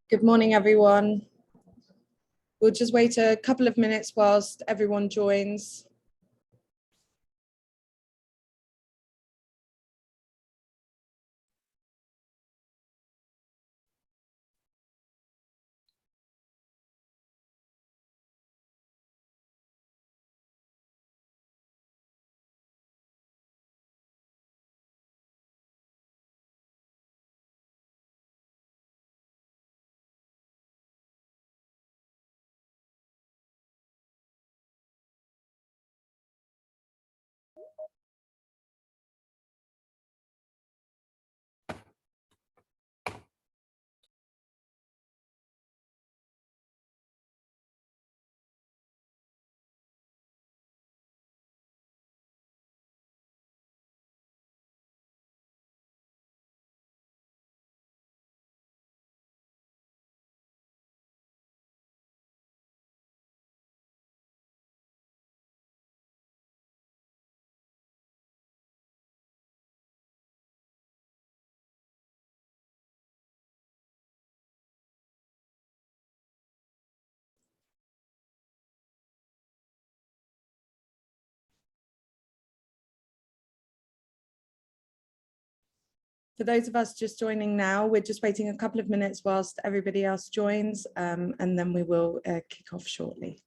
Good morning, everyone. We'll just wait a couple of minutes whilst everyone joins. For those of us just joining now, we're just waiting a couple of minutes whilst everybody else joins, and then we will kick off shortly.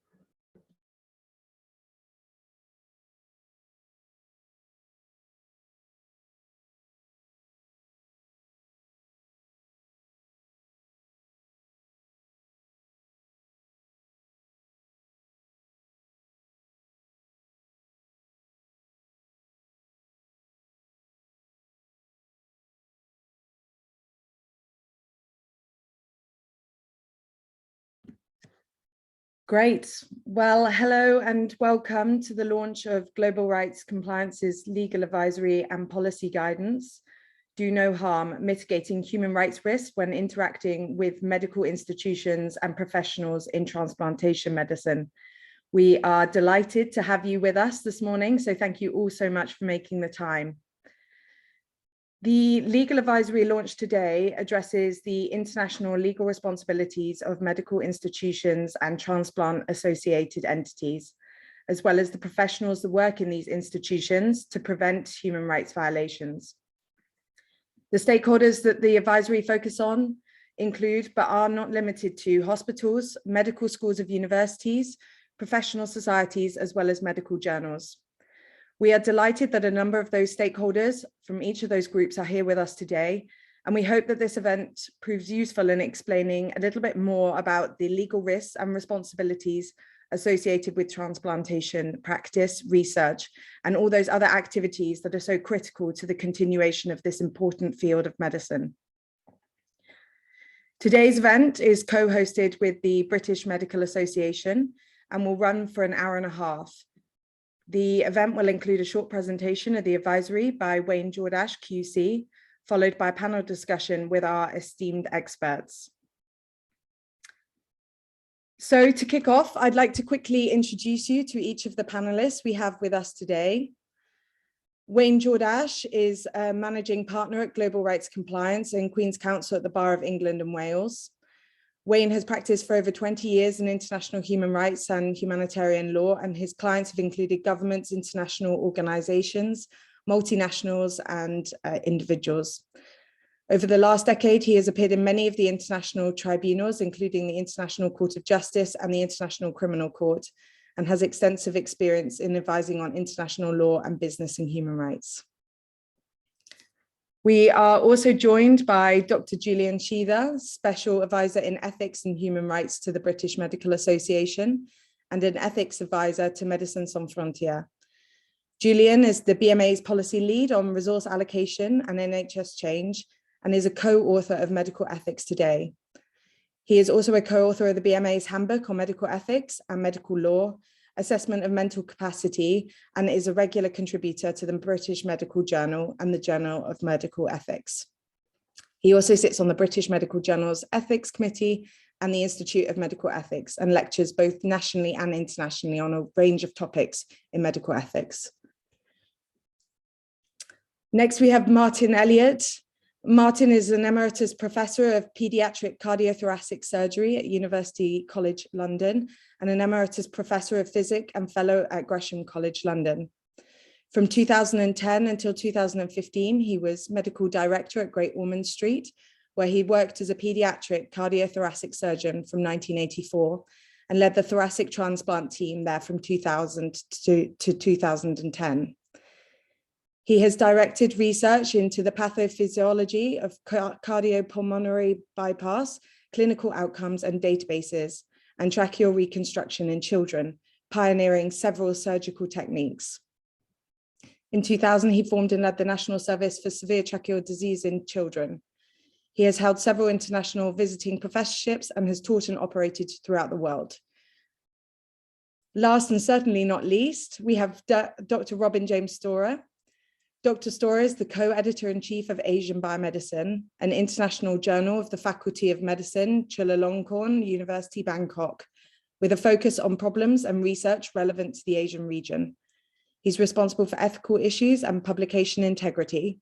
Great. Well, hello and welcome to the launch of Global Rights Compliance's Legal Advisory and Policy Guidance, Do No Harm, Mitigating Human Rights Risks when Interacting with Medical Institutions and Professionals in Transplantation Medicine. We are delighted to have you with us this morning, so thank you all so much for making the time. The legal advisory launched today addresses the international legal responsibilities of medical institutions and transplant-associated entities, as well as the professionals that work in these institutions to prevent human rights violations. The stakeholders that the advisory focus on include, but are not limited to, hospitals, medical schools of universities, professional societies, as well as medical journals. We are delighted that a number of those stakeholders from each of those groups are here with us today, and we hope that this event proves useful in explaining a little bit more about the legal risks and responsibilities associated with transplantation practice, research, and all those other activities that are so critical to the continuation of this important field of medicine. Today's event is co-hosted with the British Medical Association and will run for an hour and a half. The event will include a short presentation of the advisory by Wayne Jordash QC, followed by a panel discussion with our esteemed experts. So to kick off, I'd like to quickly introduce you to each of the panelists we have with us today. Wayne Jordash is a managing partner at Global Rights Compliance and Queen's Counsel at the Bar of England and Wales. Wayne has practiced for over 20 years in international human rights and humanitarian law, and his clients have included governments, international organizations, multinationals, and individuals. Over the last decade, he has appeared in many of the international tribunals, including the International Court of Justice and the International Criminal Court, and has extensive experience in advising on international law and business and human rights. We are also joined by Dr. Julian Sheether, Special Advisor in Ethics and Human Rights to the British Medical Association and an Ethics Advisor to Médecins Sans Frontières. Julian is the BMA's policy lead on resource allocation and NHS change and is a co-author of Medical Ethics Today. He is also a co-author of the BMA's Handbook on Medical Ethics and Medical Law, Assessment of Mental Capacity, and is a regular contributor to the British Medical Journal and the Journal of Medical Ethics. He also sits on the British Medical Journal's Ethics Committee and the Institute of Medical Ethics and lectures both nationally and internationally on a range of topics in medical ethics. Next, we have Martin Elliott. Martin is an emeritus professor of pediatric cardiothoracic surgery at University College London and an emeritus professor of physics and fellow at Gresham College London. From 2010 until 2015, he was medical director at Great Ormond Street, where he worked as a pediatric cardiothoracic surgeon from 1984 and led the thoracic transplant team there from 2000 to 2010. He has directed research into the pathophysiology of cardiopulmonary bypass, clinical outcomes and databases, and tracheal reconstruction in children, pioneering several surgical techniques. In 2000, he formed and led the National Service for Severe Tracheal Disease in Children. He has held several international visiting professorships and has taught and operated throughout the world. Last and certainly not least, we have Dr. Robin James Storer. Dr. Storer is the co-editor-in-chief of Asian Biomedicine, an international journal of the Faculty of Medicine, Chulalongkorn University, Bangkok, with a focus on problems and research relevant to the Asian region. He's responsible for ethical issues and publication integrity.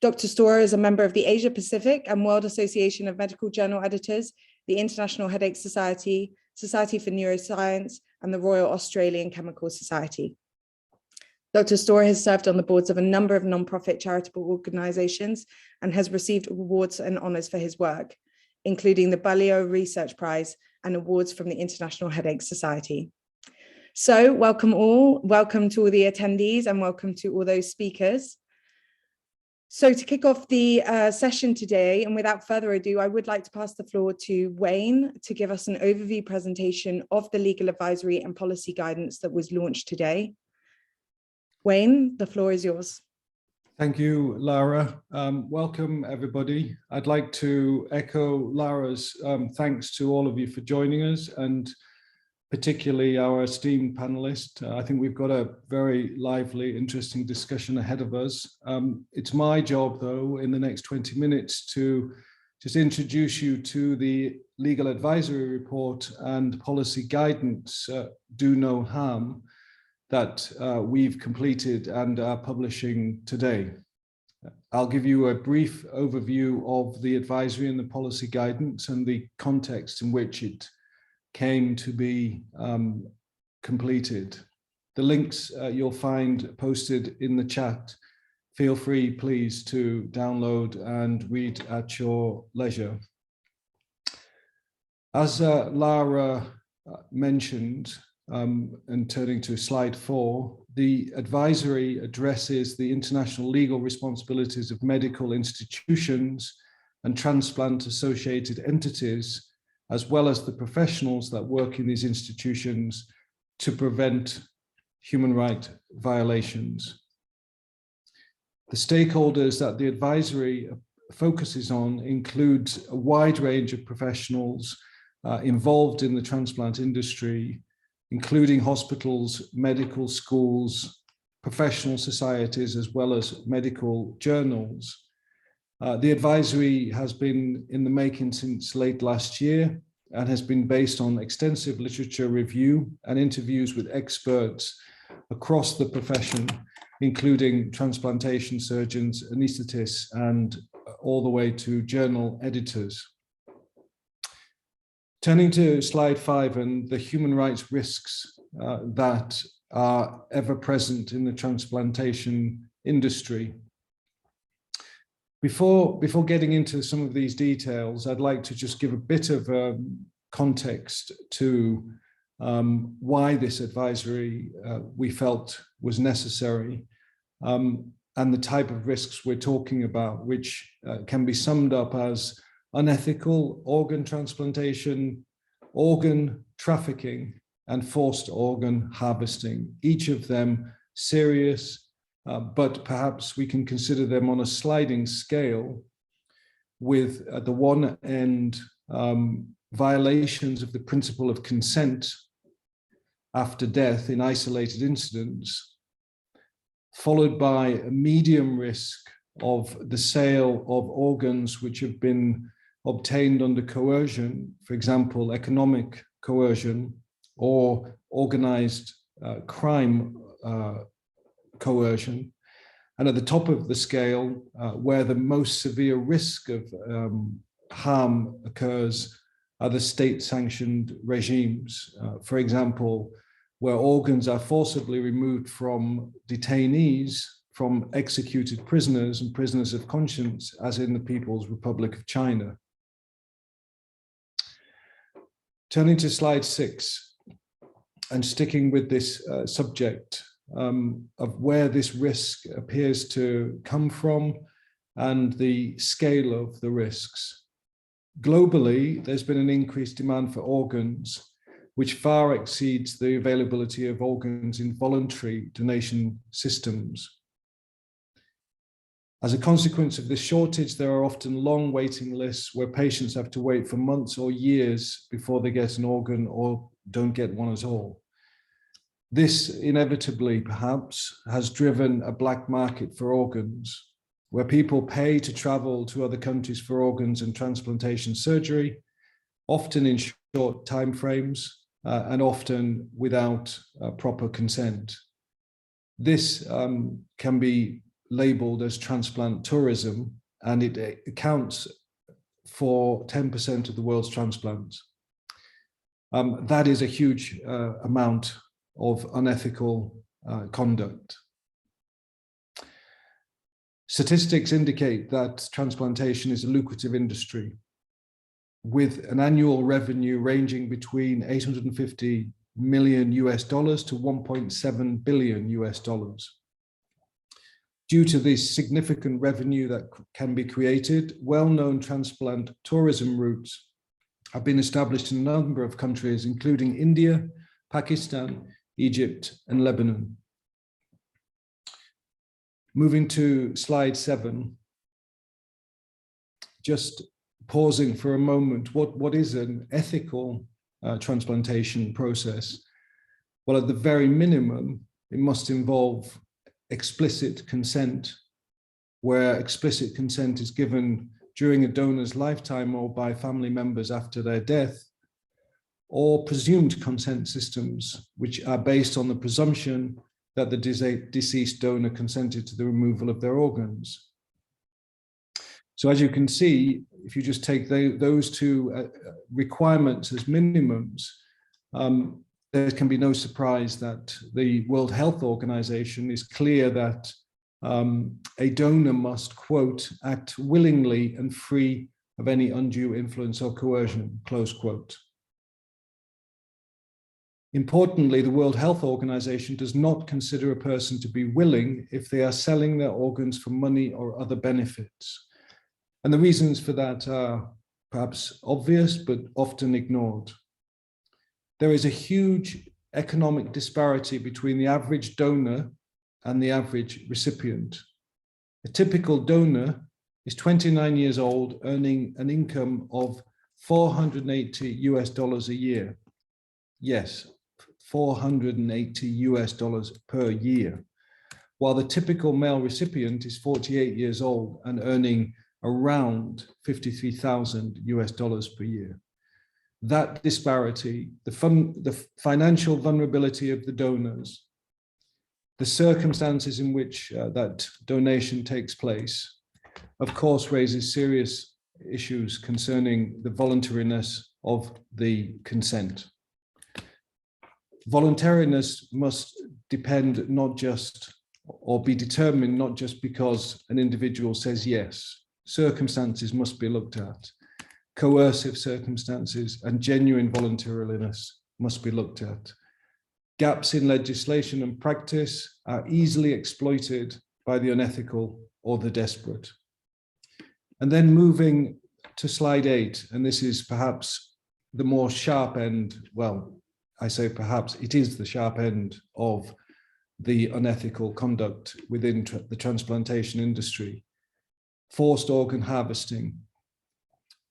Dr. Storer is a member of the Asia Pacific and World Association of Medical Journal Editors, the International Headache Society, Society for Neuroscience, and the Royal Australian Chemical Society. Dr. Storer has served on the boards of a number of nonprofit charitable organizations and has received awards and honors for his work, including the Balliol Research Prize and awards from the International Headache Society. So welcome to all the attendees and welcome to all those speakers. So to kick off the session today, and without further ado, I would like to pass the floor to Wayne to give us an overview presentation of the legal advisory and policy guidance that was launched today. Wayne, the floor is yours. Thank you, Lara. Welcome, everybody. I'd like to echo Lara's thanks to all of you for joining us, and particularly our esteemed panelists. I think we've got a very lively, interesting discussion ahead of us. It's my job, though, in the next 20 minutes to just introduce you to the legal advisory report and policy guidance, Do No Harm, that we've completed and are publishing today. I'll give you a brief overview of the advisory and the policy guidance and the context in which it came to be completed. The links you'll find posted in the chat. Feel free, please, to download and read at your leisure. As Lara mentioned, and turning to slide 4, the advisory addresses the international legal responsibilities of medical institutions and transplant-associated entities, as well as the professionals that work in these institutions to prevent human rights violations. The stakeholders that the advisory focuses on includes a wide range of professionals involved in the transplant industry, including hospitals, medical schools, professional societies, as well as medical journals. The advisory has been in the making since late last year and has been based on extensive literature review and interviews with experts across the profession, including transplantation surgeons, anaesthetists, and all the way to journal editors. Turning to slide 5 and the human rights risks that are ever present in the transplantation industry. Before getting into some of these details, I'd like to just give a bit of context to why this advisory we felt was necessary, and the type of risks we're talking about, which can be summed up as unethical organ transplantation, organ trafficking, and forced organ harvesting, each of them serious, but perhaps we can consider them on a sliding scale, with at the one end violations of the principle of consent after death in isolated incidents, followed by a medium risk of the sale of organs which have been obtained under coercion, for example, economic coercion or organized crime coercion, And at the top of the scale, where the most severe risk of harm occurs, are the state-sanctioned regimes. For example, where organs are forcibly removed from detainees, from executed prisoners and prisoners of conscience, as in the People's Republic of China. Turning to slide 6, and sticking with this subject of where this risk appears to come from and the scale of the risks. Globally, there's been an increased demand for organs, which far exceeds the availability of organs in voluntary donation systems. As a consequence of this shortage, there are often long waiting lists where patients have to wait for months or years before they get an organ or don't get one at all. This inevitably, perhaps, has driven a black market for organs, where people pay to travel to other countries for organs and transplantation surgery, often in short timeframes and often without proper consent. This can be labeled as transplant tourism, and it accounts for 10% of the world's transplants. That is a huge amount of unethical conduct. Statistics indicate that transplantation is a lucrative industry, with an annual revenue ranging between $850 million to $1.7 billion. Due to this significant revenue that can be created, well-known transplant tourism routes have been established in a number of countries, including India, Pakistan, Egypt, and Lebanon. Moving to slide 7, just pausing for a moment, what is an ethical transplantation process? Well, at the very minimum, it must involve explicit consent, where explicit consent is given during a donor's lifetime or by family members after their death, or presumed consent systems, which are based on the presumption that the deceased donor consented to the removal of their organs. So as you can see, if you just take those two requirements as minimums, there can be no surprise that the World Health Organization is clear that a donor must, quote, act willingly and free of any undue influence or coercion, close quote. Importantly, the World Health Organization does not consider a person to be willing if they are selling their organs for money or other benefits. And the reasons for that are perhaps obvious, but often ignored. There is a huge economic disparity between the average donor and the average recipient. A typical donor is 29 years old, earning an income of $480 a year. Yes, $480 per year, while the typical male recipient is 48 years old and earning around $53,000 per year. That disparity, the financial vulnerability of the donors, the circumstances in which that donation takes place, of course, raises serious issues concerning the voluntariness of the consent. Voluntariness must depend not just, or be determined not just because an individual says yes. Circumstances must be looked at. Coercive circumstances and genuine voluntariness must be looked at. Gaps in legislation and practice are easily exploited by the unethical or the desperate. And then moving to slide 8, and this is perhaps the more sharp end, well, I say perhaps it is the sharp end of the unethical conduct within the transplantation industry. Forced organ harvesting.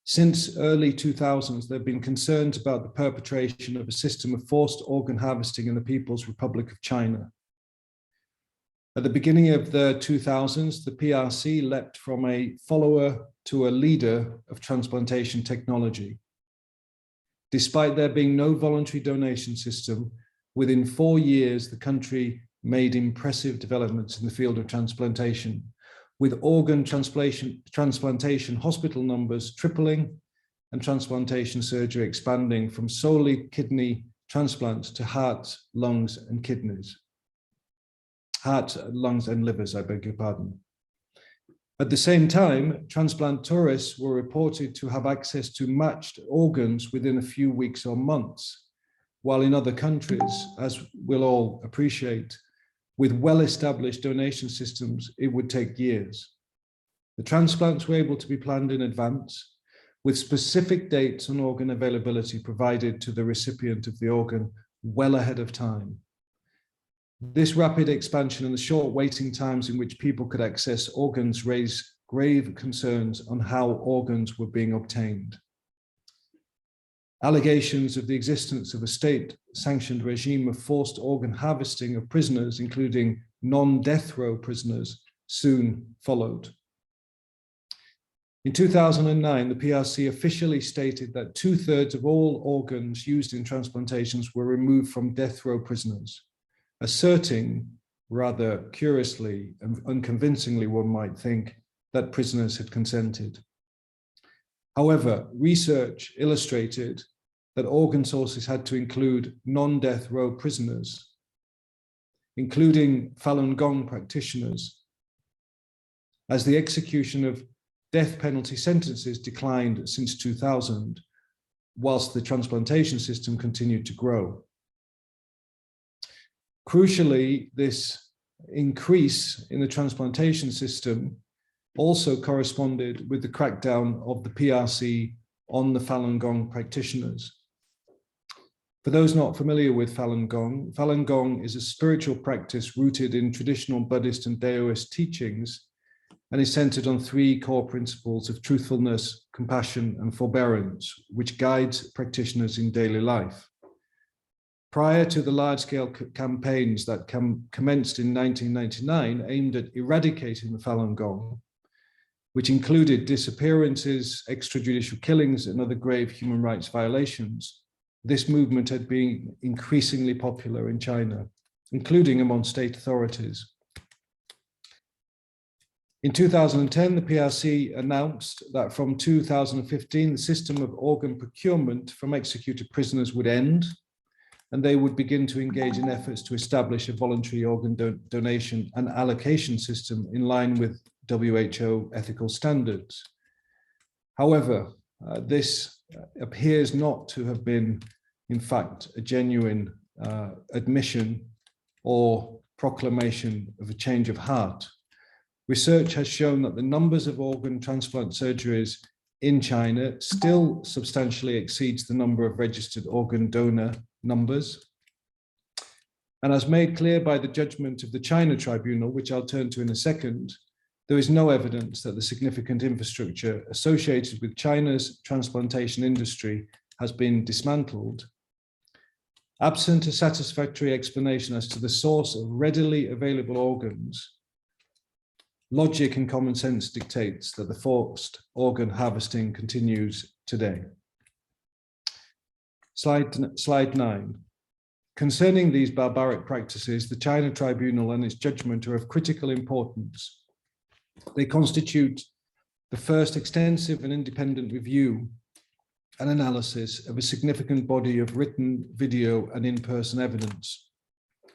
Since early 2000s, there have been concerns about the perpetration of a system of forced organ harvesting in the People's Republic of China. At the beginning of the 2000s, the PRC leapt from a follower to a leader of transplantation technology. Despite there being no voluntary donation system, within 4 years, the country made impressive developments in the field of transplantation, with organ transplantation hospital numbers tripling and transplantation surgery expanding from solely kidney transplants to heart, lungs, and kidneys. Heart, lungs, and livers, I beg your pardon. At the same time, transplant tourists were reported to have access to matched organs within a few weeks or months, while in other countries, as we'll all appreciate, with well-established donation systems, it would take years. The transplants were able to be planned in advance, with specific dates on organ availability provided to the recipient of the organ well ahead of time. This rapid expansion and the short waiting times in which people could access organs raised grave concerns on how organs were being obtained. Allegations of the existence of a state-sanctioned regime of forced organ harvesting of prisoners, including non-death row prisoners, soon followed. In 2009, the PRC officially stated that 2/3 of all organs used in transplantations were removed from death row prisoners, asserting, rather curiously and unconvincingly one might think, that prisoners had consented. However, research illustrated that organ sources had to include non-death row prisoners, including Falun Gong practitioners, as the execution of death penalty sentences declined since 2000, whilst the transplantation system continued to grow. Crucially, this increase in the transplantation system also corresponded with the crackdown of the PRC on the Falun Gong practitioners. For those not familiar with Falun Gong is a spiritual practice rooted in traditional Buddhist and Taoist teachings and is centered on 3 core principles of truthfulness, compassion, and forbearance, which guides practitioners in daily life. Prior to the large-scale campaigns that commenced in 1999 aimed at eradicating the Falun Gong, which included disappearances, extrajudicial killings, and other grave human rights violations, this movement had been increasingly popular in China, including among state authorities. In 2010, the PRC announced that from 2015, the system of organ procurement from executed prisoners would end, and they would begin to engage in efforts to establish a voluntary organ donation and allocation system in line with WHO ethical standards. However, this appears not to have been, in fact, a genuine admission or proclamation of a change of heart. Research has shown that the numbers of organ transplant surgeries in China still substantially exceeds the number of registered organ donor numbers. And as made clear by the judgment of the China Tribunal, which I'll turn to in a second, there is no evidence that the significant infrastructure associated with China's transplantation industry has been dismantled. Absent a satisfactory explanation as to the source of readily available organs, logic and common sense dictates that the forced organ harvesting continues today. Slide 9. Concerning these barbaric practices, the China Tribunal and its judgment are of critical importance. They constitute the first extensive and independent review and analysis of a significant body of written, video, and in-person evidence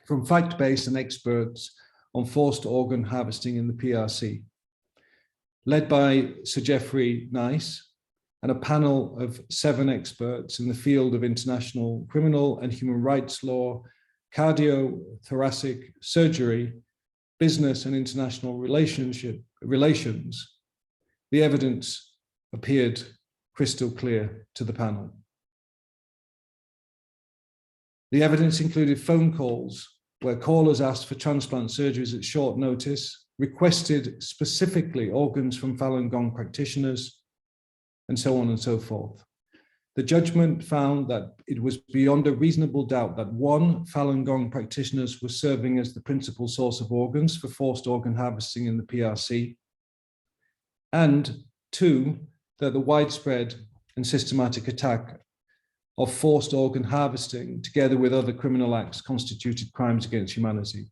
from fact-based and experts on forced organ harvesting in the PRC, led by Sir Geoffrey Nice and a panel of 7 experts in the field of international criminal and human rights law, cardiothoracic surgery, business and international relations. The evidence appeared crystal clear to the panel. The evidence included phone calls where callers asked for transplant surgeries at short notice, requested specifically organs from Falun Gong practitioners, and so on and so forth. The judgment found that it was beyond a reasonable doubt that 1, Falun Gong practitioners were serving as the principal source of organs for forced organ harvesting in the PRC, and 2, that the widespread and systematic attack of forced organ harvesting, together with other criminal acts, constituted crimes against humanity.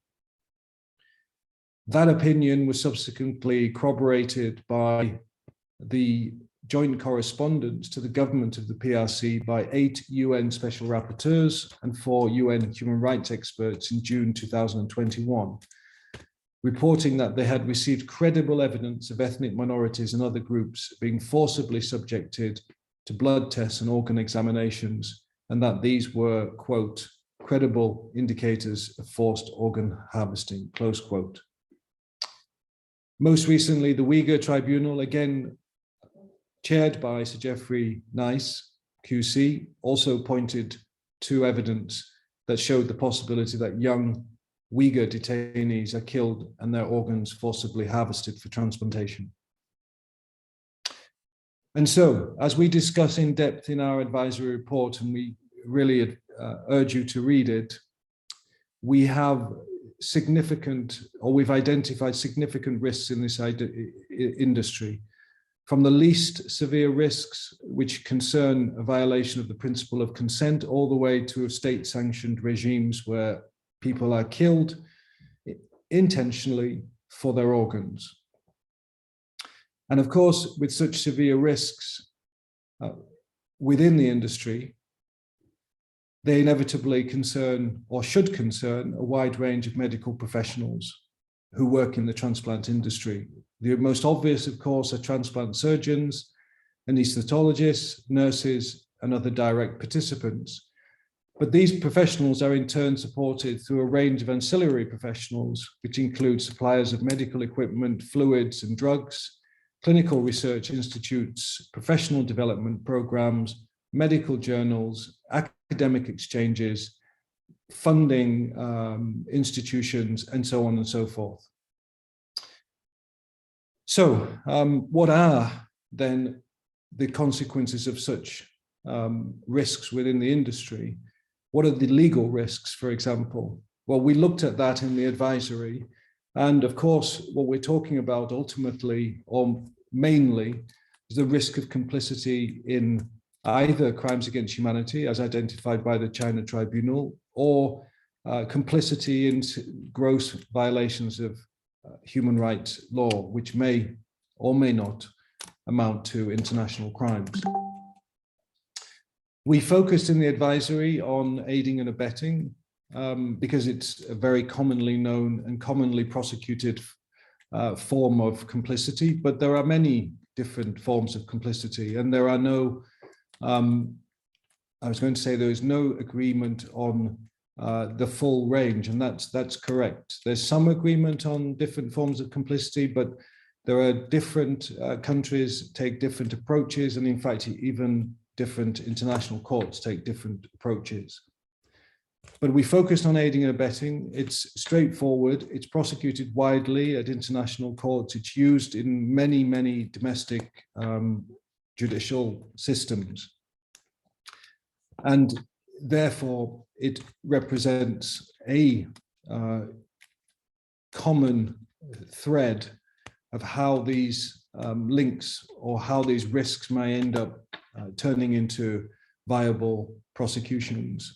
That opinion was subsequently corroborated by the joint correspondence to the government of the PRC by 8 UN special rapporteurs and 4 UN human rights experts in June 2021, reporting that they had received credible evidence of ethnic minorities and other groups being forcibly subjected to blood tests and organ examinations, and that these were, quote, credible indicators of forced organ harvesting, close quote. Most recently, the Uyghur Tribunal, again chaired by Sir Geoffrey Nice, QC, also pointed to evidence that showed the possibility that young Uyghur detainees are killed and their organs forcibly harvested for transplantation. And so, as we discuss in depth in our advisory report, and we really urge you to read it, we have significant, or we've identified significant risks in this industry, from the least severe risks, which concern a violation of the principle of consent, all the way to state-sanctioned regimes where people are killed intentionally for their organs. And of course, with such severe risks within the industry, they inevitably concern, or should concern, a wide range of medical professionals who work in the transplant industry. The most obvious, of course, are transplant surgeons, anesthesiologists, nurses, and other direct participants. But these professionals are in turn supported through a range of ancillary professionals, which include suppliers of medical equipment, fluids, and drugs, clinical research institutes, professional development programs, medical journals, academic exchanges, funding institutions, and so on and so forth. So what are then the consequences of such risks within the industry? What are the legal risks, for example? Well, we looked at that in the advisory. And of course, what we're talking about ultimately, or mainly, is the risk of complicity in either crimes against humanity, as identified by the China Tribunal, or complicity in gross violations of human rights law, which may or may not amount to international crimes. We focused in the advisory on aiding and abetting because it's a very commonly known and commonly prosecuted form of complicity, but there are many different forms of complicity, and there are no, I was going to say there is no agreement on the full range, and that's correct. There's some agreement on different forms of complicity, but there are different countries take different approaches, and in fact, even different international courts take different approaches. But we focused on aiding and abetting. It's straightforward. It's prosecuted widely at international courts. It's used in many, many domestic judicial systems. And therefore, it represents a common thread of how these links or how these risks may end up turning into viable prosecutions.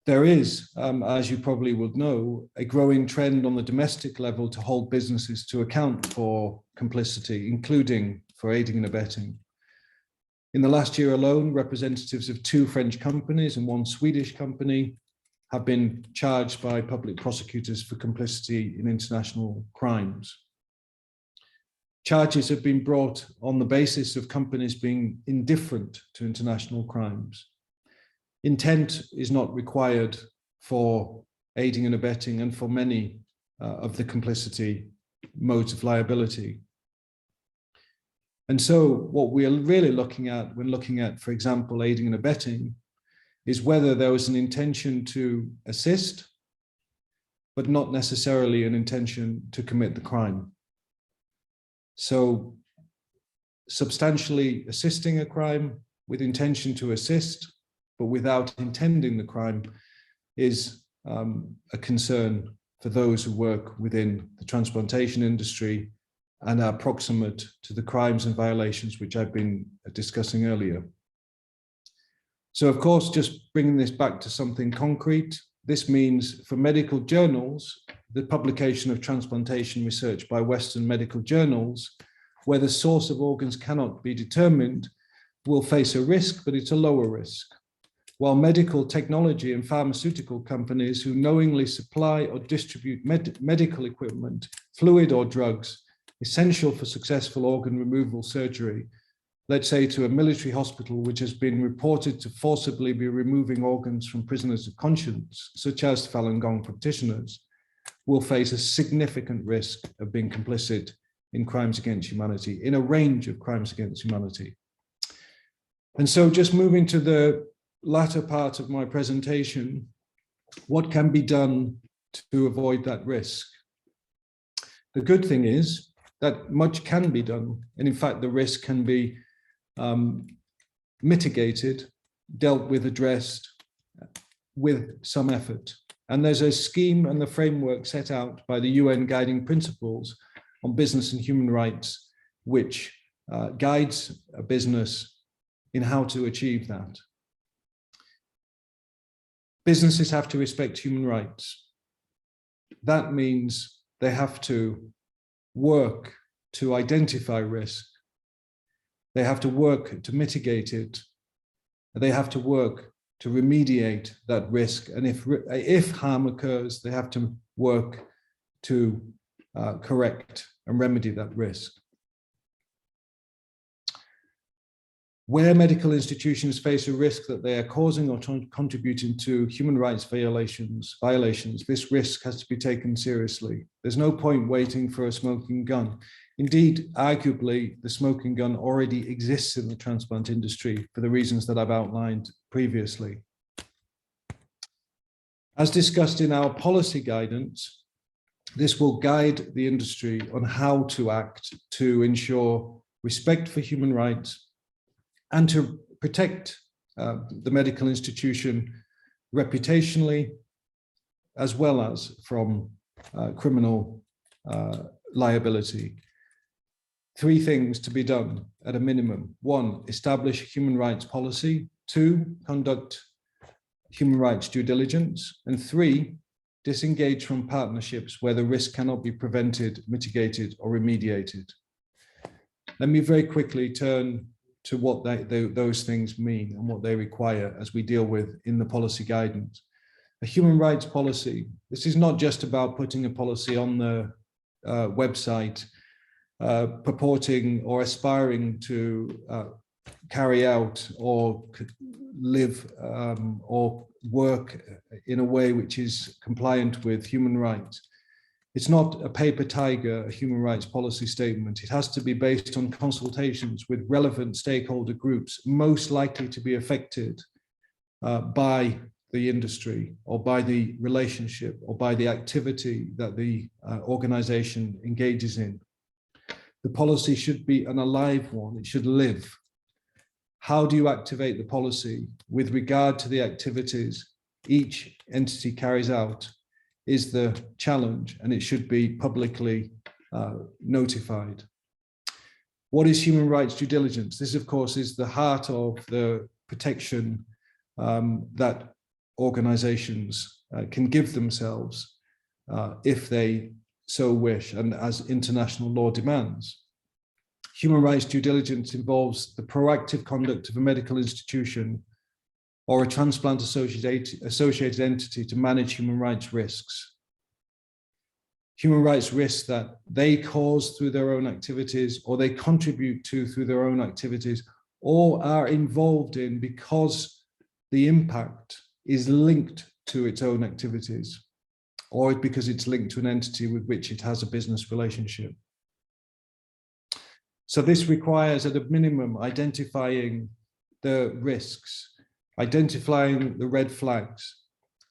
There is, as you probably would know, a growing trend on the domestic level to hold businesses to account for complicity, including for aiding and abetting. In the last year alone, representatives of 2 French companies and 1 Swedish company have been charged by public prosecutors for complicity in international crimes. Charges have been brought on the basis of companies being indifferent to international crimes. Intent is not required for aiding and abetting and for many of the complicity modes of liability. And so what we are really looking at when looking at, for example, aiding and abetting, is whether there was an intention to assist, but not necessarily an intention to commit the crime. So substantially assisting a crime with intention to assist, but without intending the crime, is a concern for those who work within the transplantation industry and are proximate to the crimes and violations which I've been discussing earlier. So of course, just bringing this back to something concrete, this means for medical journals, the publication of transplantation research by Western medical journals, where the source of organs cannot be determined, will face a risk, but it's a lower risk. While medical technology and pharmaceutical companies who knowingly supply or distribute medical equipment, fluid or drugs, essential for successful organ removal surgery, let's say to a military hospital which has been reported to forcibly be removing organs from prisoners of conscience, such as Falun Gong practitioners, will face a significant risk of being complicit in crimes against humanity, in a range of crimes against humanity. And so just moving to the latter part of my presentation, what can be done to avoid that risk? The good thing is that much can be done. And in fact, the risk can be mitigated, dealt with, addressed with some effort. And there's a scheme and the framework set out by the UN Guiding Principles on Business and Human Rights, which guides a business in how to achieve that. Businesses have to respect human rights. That means they have to work to identify risk. They have to work to mitigate it. They have to work to remediate that risk. And if harm occurs, they have to work to correct and remedy that risk. Where medical institutions face a risk that they are causing or contributing to human rights violations, this risk has to be taken seriously. There's no point waiting for a smoking gun. Indeed, arguably, the smoking gun already exists in the transplant industry for the reasons that I've outlined previously. As discussed in our policy guidance, this will guide the industry on how to act to ensure respect for human rights and to protect the medical institution reputationally, as well as from criminal liability. Three things to be done at a minimum. 1, establish human rights policy. 2, conduct human rights due diligence. And 3, disengage from partnerships where the risk cannot be prevented, mitigated, or remediated. Let me very quickly turn to what those things mean and what they require as we deal with in the policy guidance. A human rights policy, this is not just about putting a policy on the website, purporting or aspiring to carry out or live or work in a way which is compliant with human rights. It's not a paper tiger, a human rights policy statement. It has to be based on consultations with relevant stakeholder groups, most likely to be affected by the industry or by the relationship or by the activity that the organization engages in. The policy should be an alive one. It should live. How do you activate the policy with regard to the activities each entity carries out is the challenge, and it should be publicly notified. What is human rights due diligence? This, of course, is the heart of the protection that organizations can give themselves if they so wish, and as international law demands. Human rights due diligence involves the proactive conduct of a medical institution or a transplant associated entity to manage human rights risks. Human rights risks that they cause through their own activities or they contribute to through their own activities or are involved in because the impact is linked to its own activities or because it's linked to an entity with which it has a business relationship. So this requires at a minimum identifying the risks, identifying the red flags,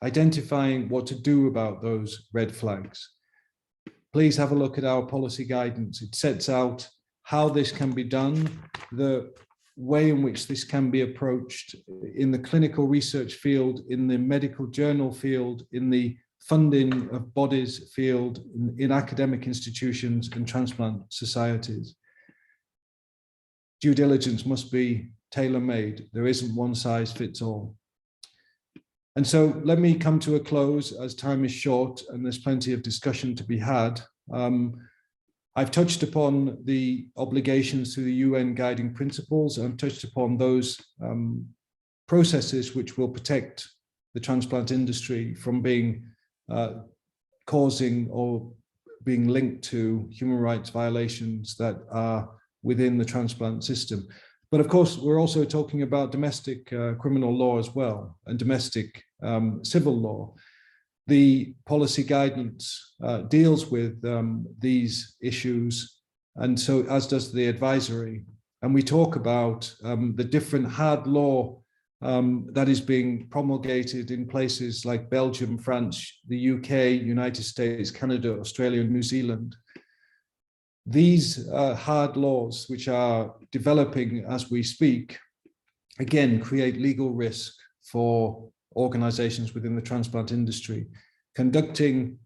identifying what to do about those red flags. Please have a look at our policy guidance. It sets out how this can be done, the way in which this can be approached in the clinical research field, in the medical journal field, in the funding of bodies field, in academic institutions and transplant societies. Due diligence must be tailor-made. There isn't one size fits all. And so let me come to a close as time is short and there's plenty of discussion to be had. I've touched upon the obligations to the UN guiding principles and touched upon those processes which will protect the transplant industry from being causing or being linked to human rights violations that are within the transplant system. But of course, we're also talking about domestic criminal law as well, and domestic civil law. The policy guidance deals with these issues, and so as does the advisory. And we talk about the different hard law that is being promulgated in places like Belgium, France, the UK, United States, Canada, Australia, and New Zealand. These hard laws, which are developing as we speak, again, create legal risk for organizations within the transplant industry. Conducting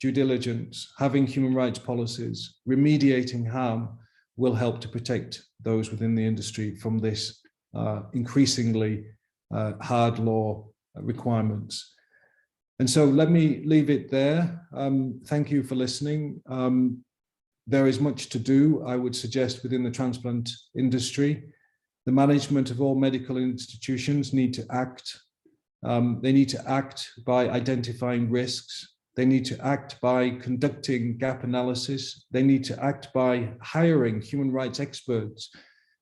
due diligence, having human rights policies, remediating harm will help to protect those within the industry from this increasingly hard law requirements. And so let me leave it there. Thank you for listening. There is much to do, I would suggest, within the transplant industry. The management of all medical institutions need to act. They need to act by identifying risks. They need to act by conducting gap analysis. They need to act by hiring human rights experts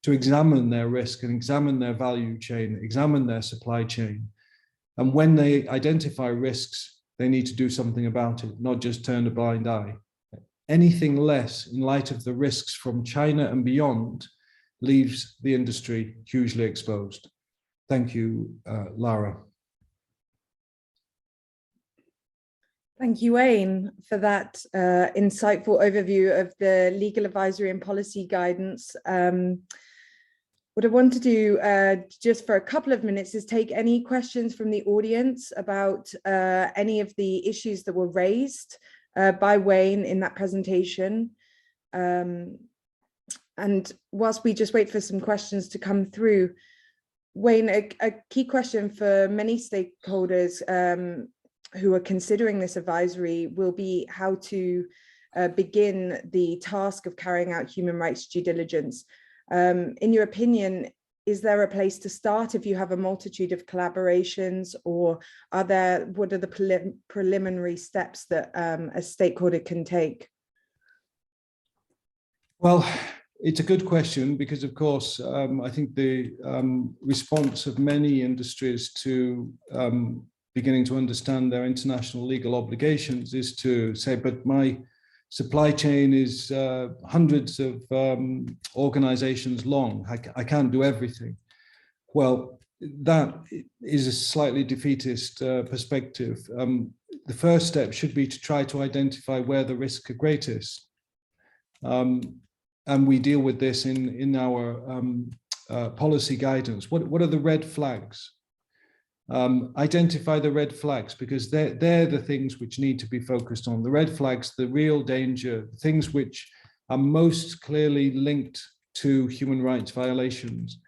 to examine their risk and examine their value chain, examine their supply chain. And when they identify risks, they need to do something about it, not just turn a blind eye. Anything less in light of the risks from China and beyond leaves the industry hugely exposed. Thank you, Lara. Thank you, Wayne, for that insightful overview of the legal advisory and policy guidance. What I want to do just for a couple of minutes is take any questions from the audience about any of the issues that were raised by Wayne in that presentation. And whilst we just wait for some questions to come through, Wayne, a key question for many stakeholders who are considering this advisory will be how to begin the task of carrying out human rights due diligence. In your opinion, is there a place to start if you have a multitude of collaborations, or what are the preliminary steps that a stakeholder can take? Well, it's a good question because, of course, I think the response of many industries to beginning to understand their international legal obligations is to say, but my supply chain is hundreds of organizations long. I can't do everything. Well, that is a slightly defeatist perspective. The first step should be to try to identify where the risks are greatest. And we deal with this in our policy guidance. What are the red flags? Identify the red flags, because they're the things which need to be focused on. The red flags, the real danger, things which are most clearly linked to human rights violations,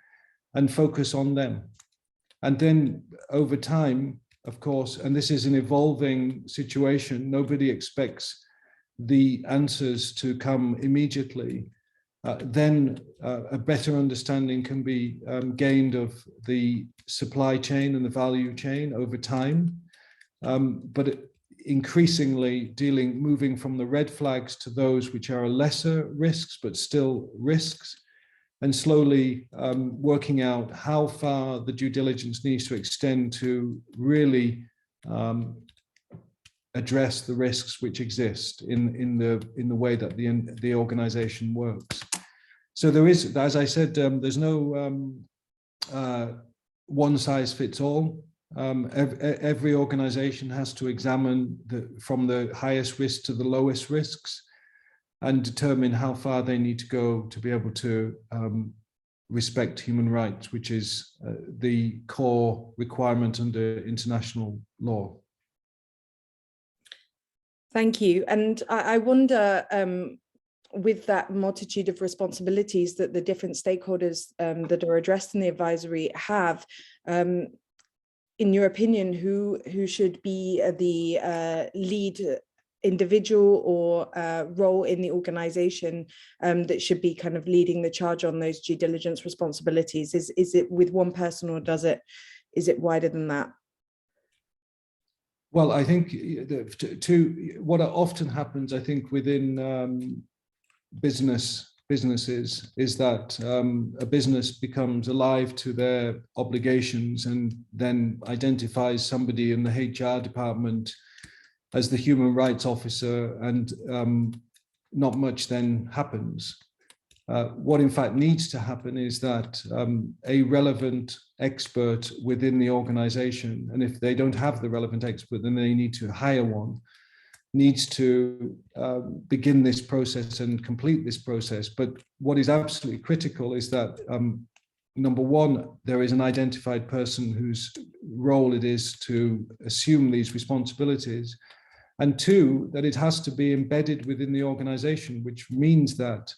and focus on them. And then over time, of course, and this is an evolving situation, nobody expects the answers to come immediately. Then a better understanding can be gained of the supply chain and the value chain over time. But increasingly moving from the red flags to those which are lesser risks, but still risks, and slowly working out how far the due diligence needs to extend to really address the risks which exist in the way that the organization works. So there is, as I said, there's no one size fits all. Every organization has to examine from the highest risk to the lowest risks and determine how far they need to go to be able to respect human rights, which is the core requirement under international law. Thank you. And I wonder, with that multitude of responsibilities that the different stakeholders that are addressed in the advisory have, in your opinion, who should be the lead individual or role in the organization that should be kind of leading the charge on those due diligence responsibilities? Is it with one person, or is it wider than that? Well, I think what often happens, I think, within businesses is that a business becomes alive to their obligations and then identifies somebody in the HR department as the human rights officer, and not much then happens. What in fact needs to happen is that a relevant expert within the organization, and if they don't have the relevant expert, then they need to hire one, needs to begin this process and complete this process. But what is absolutely critical is that, number one, there is an identified person whose role it is to assume these responsibilities. And two, that it has to be embedded within the organization, which means that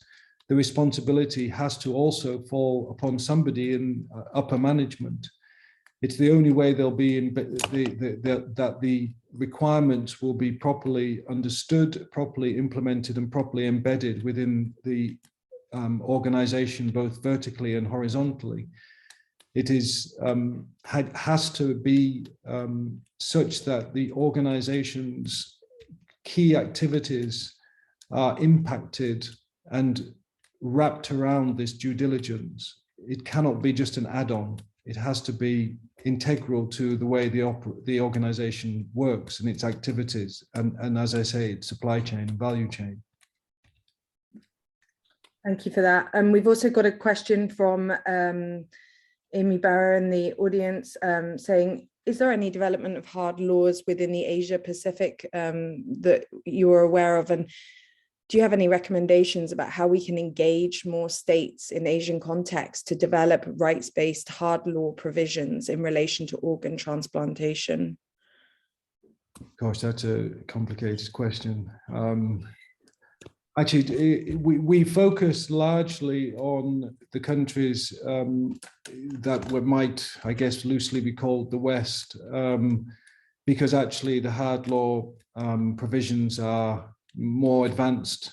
the responsibility has to also fall upon somebody in upper management. It's the only way there'll be that the requirements will be properly understood, properly implemented, and properly embedded within the organization, both vertically and horizontally. It is has to be such that the organization's key activities are impacted and wrapped around this due diligence. It cannot be just an add-on. It has to be integral to the way the organization works and its activities, and as I say, its supply chain and value chain. Thank you for that. And we've also got a question from Amy Barrow in the audience saying, is there any development of hard laws within the Asia Pacific that you are aware of? And do you have any recommendations about how we can engage more states in Asian context to develop rights-based hard law provisions in relation to organ transplantation? Gosh, that's a complicated question. Actually, we focus largely on the countries that might, I guess, loosely be called the West, because actually the hard law provisions are more advanced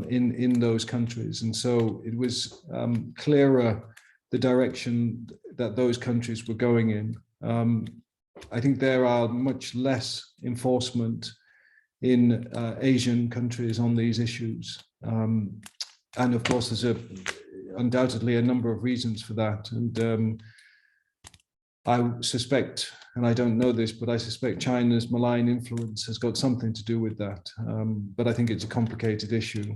in those countries. And so it was clearer the direction that those countries were going in. I think there are much less enforcement in Asian countries on these issues. And of course, there's undoubtedly a number of reasons for that. And I suspect, and I don't know this, but I suspect China's malign influence has got something to do with that. But I think it's a complicated issue.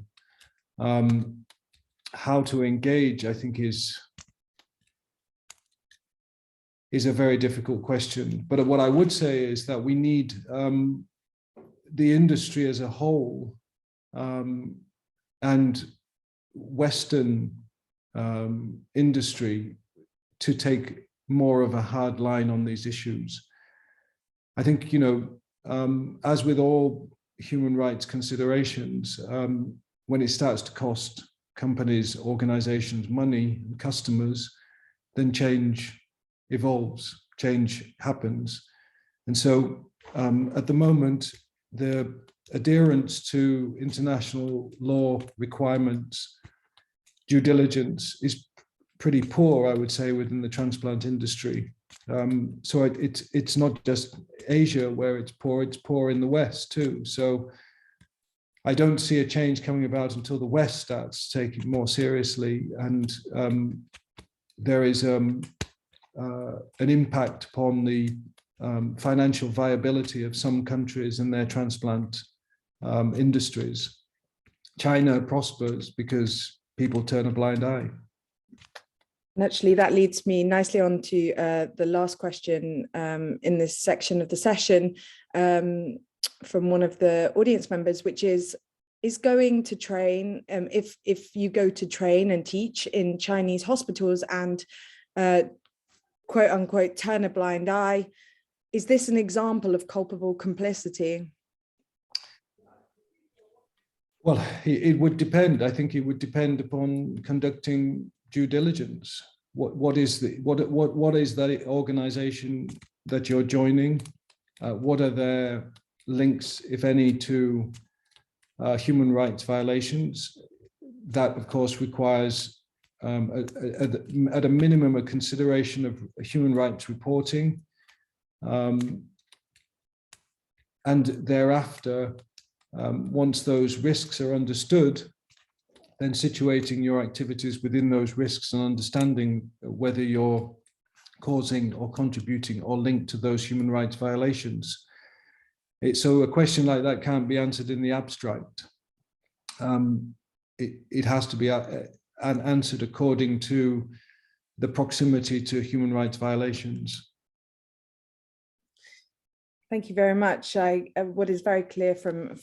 How to engage, I think, is a very difficult question. But what I would say is that we need the industry as a whole and Western industry to take more of a hard line on these issues. I think, as with all human rights considerations, when it starts to cost companies, organizations money, and customers, then change evolves, change happens. And so at the moment, the adherence to international law requirements, due diligence is pretty poor, I would say, within the transplant industry. So it's not just Asia where it's poor in the West too. So I don't see a change coming about until the West starts taking it more seriously, and there is an impact upon the financial viability of some countries and their transplant industries. China prospers because people turn a blind eye. And actually, that leads me nicely on to the last question in this section of the session from one of the audience members, which is going to train, if you go to train and teach in Chinese hospitals and quote unquote turn a blind eye, is this an example of culpable complicity? Well, it would depend. I think it would depend upon conducting due diligence. What is the organization that you're joining? What are their links, if any, to human rights violations? That, of course, requires, at a minimum, a consideration of human rights reporting. And thereafter, once those risks are understood, then situating your activities within those risks and understanding whether you're causing or contributing or linked to those human rights violations. So a question like that can't be answered in the abstract. It has to be answered according to the proximity to human rights violations. Thank you very much. What is very clear from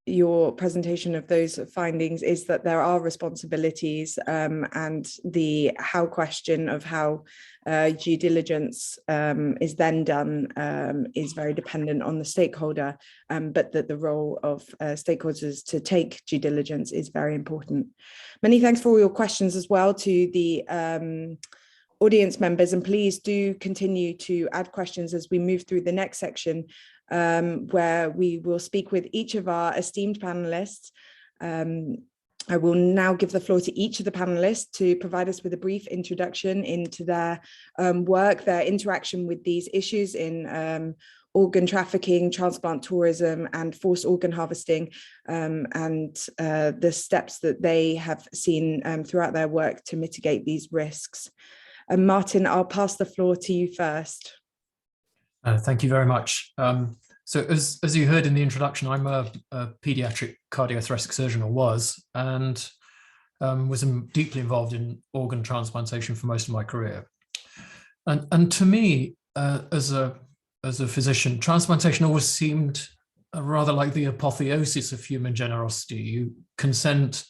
your presentation of those findings is that there are responsibilities, and the how question of how due diligence is then done is very dependent on the stakeholder, but that the role of stakeholders to take due diligence is very important. Many thanks for all your questions as well to the audience members, and please do continue to add questions as we move through the next section, where we will speak with each of our esteemed panelists. I will now give the floor to each of the panelists to provide us with a brief introduction into their work, their interaction with these issues in organ trafficking, transplant tourism, and forced organ harvesting, and the steps that they have seen throughout their work to mitigate these risks. Martin, I'll pass the floor to you first. Thank you very much. So as you heard in the introduction, I'm a pediatric cardiothoracic surgeon, or was, and was deeply involved in organ transplantation for most of my career. And to me, as a physician, transplantation always seemed rather like the apotheosis of human generosity. You consent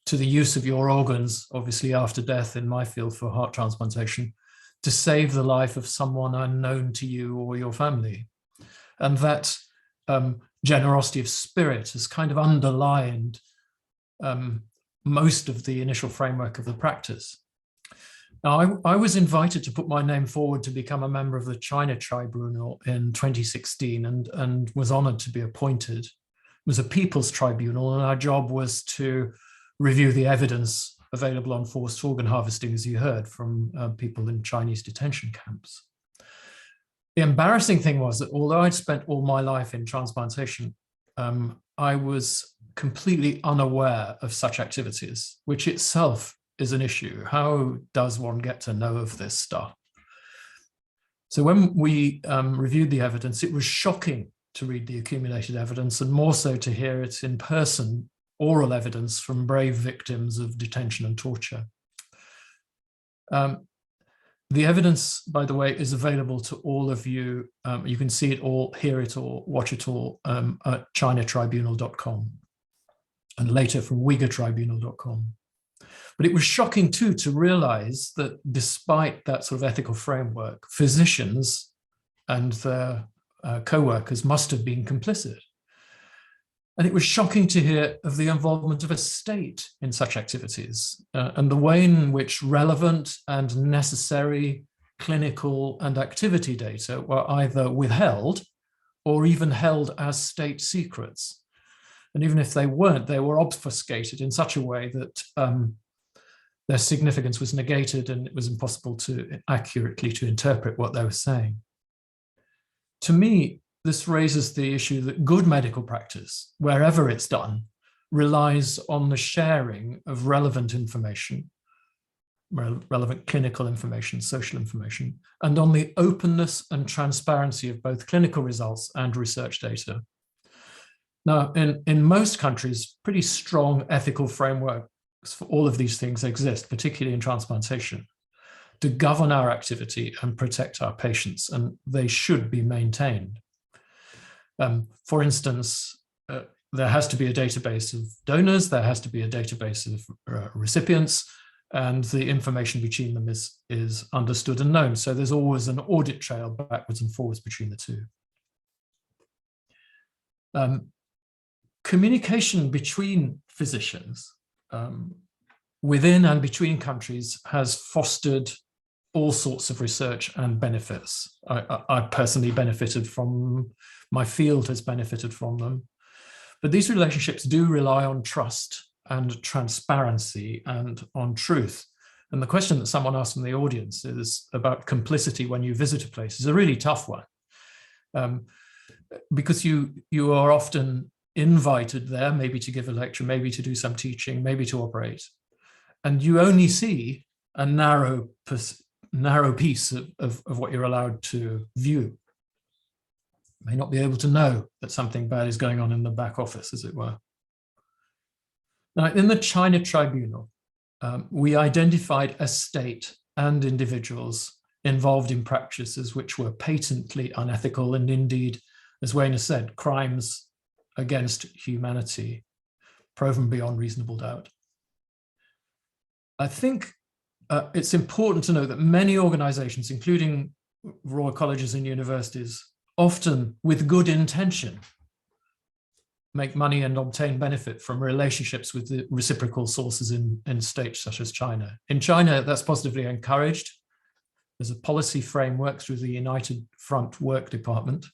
to the use of your organs, obviously after death in my field for heart transplantation, to save the life of someone unknown to you or your family. And that generosity of spirit has kind of underlined most of the initial framework of the practice. Now, I was invited to put my name forward to become a member of the China Tribunal in 2016 and was honored to be appointed. It was a people's tribunal, and our job was to review the evidence available on forced organ harvesting, as you heard, from people in Chinese detention camps. The embarrassing thing was that although I'd spent all my life in transplantation, I was completely unaware of such activities, which itself is an issue. How does one get to know of this stuff? So when we reviewed the evidence, it was shocking to read the accumulated evidence, and more so to hear it in person, oral evidence from brave victims of detention and torture. The evidence, by the way, is available to all of you. You can see it all, hear it all, watch it all at chinatribunal.com, and later from uyghurtribunal.com. But it was shocking too to realize that despite that sort of ethical framework, physicians and their co-workers must have been complicit. And it was shocking to hear of the involvement of a state in such activities, and the way in which relevant and necessary clinical and activity data were either withheld or even held as state secrets. And even if they weren't, they were obfuscated in such a way that their significance was negated, and it was impossible to accurately to interpret what they were saying. To me, this raises the issue that good medical practice, wherever it's done, relies on the sharing of relevant information, relevant clinical information, social information, and on the openness and transparency of both clinical results and research data. Now, in most countries, pretty strong ethical frameworks for all of these things exist, particularly in transplantation, to govern our activity and protect our patients, and they should be maintained. For instance, there has to be a database of donors, there has to be a database of recipients, and the information between them is understood and known. So there's always an audit trail backwards and forwards between the two. Communication between physicians within and between countries has fostered all sorts of research and benefits. I personally benefited from, my field has benefited from them. But these relationships do rely on trust and transparency and on truth. And the question that someone asked in the audience is about complicity when you visit a place is a really tough one. Because you are often invited there, maybe to give a lecture, maybe to do some teaching, maybe to operate. And you only see a narrow piece of what you're allowed to view. You may not be able to know that something bad is going on in the back office, as it were. Now, in the China Tribunal, we identified a state and individuals involved in practices which were patently unethical and indeed, as Wayne has said, crimes against humanity, proven beyond reasonable doubt. I think it's important to know that many organizations, including royal colleges and universities, often with good intention, make money and obtain benefit from relationships with the reciprocal sources in states such as China. In China, that's positively encouraged. There's a policy framework through the United Front Work Department.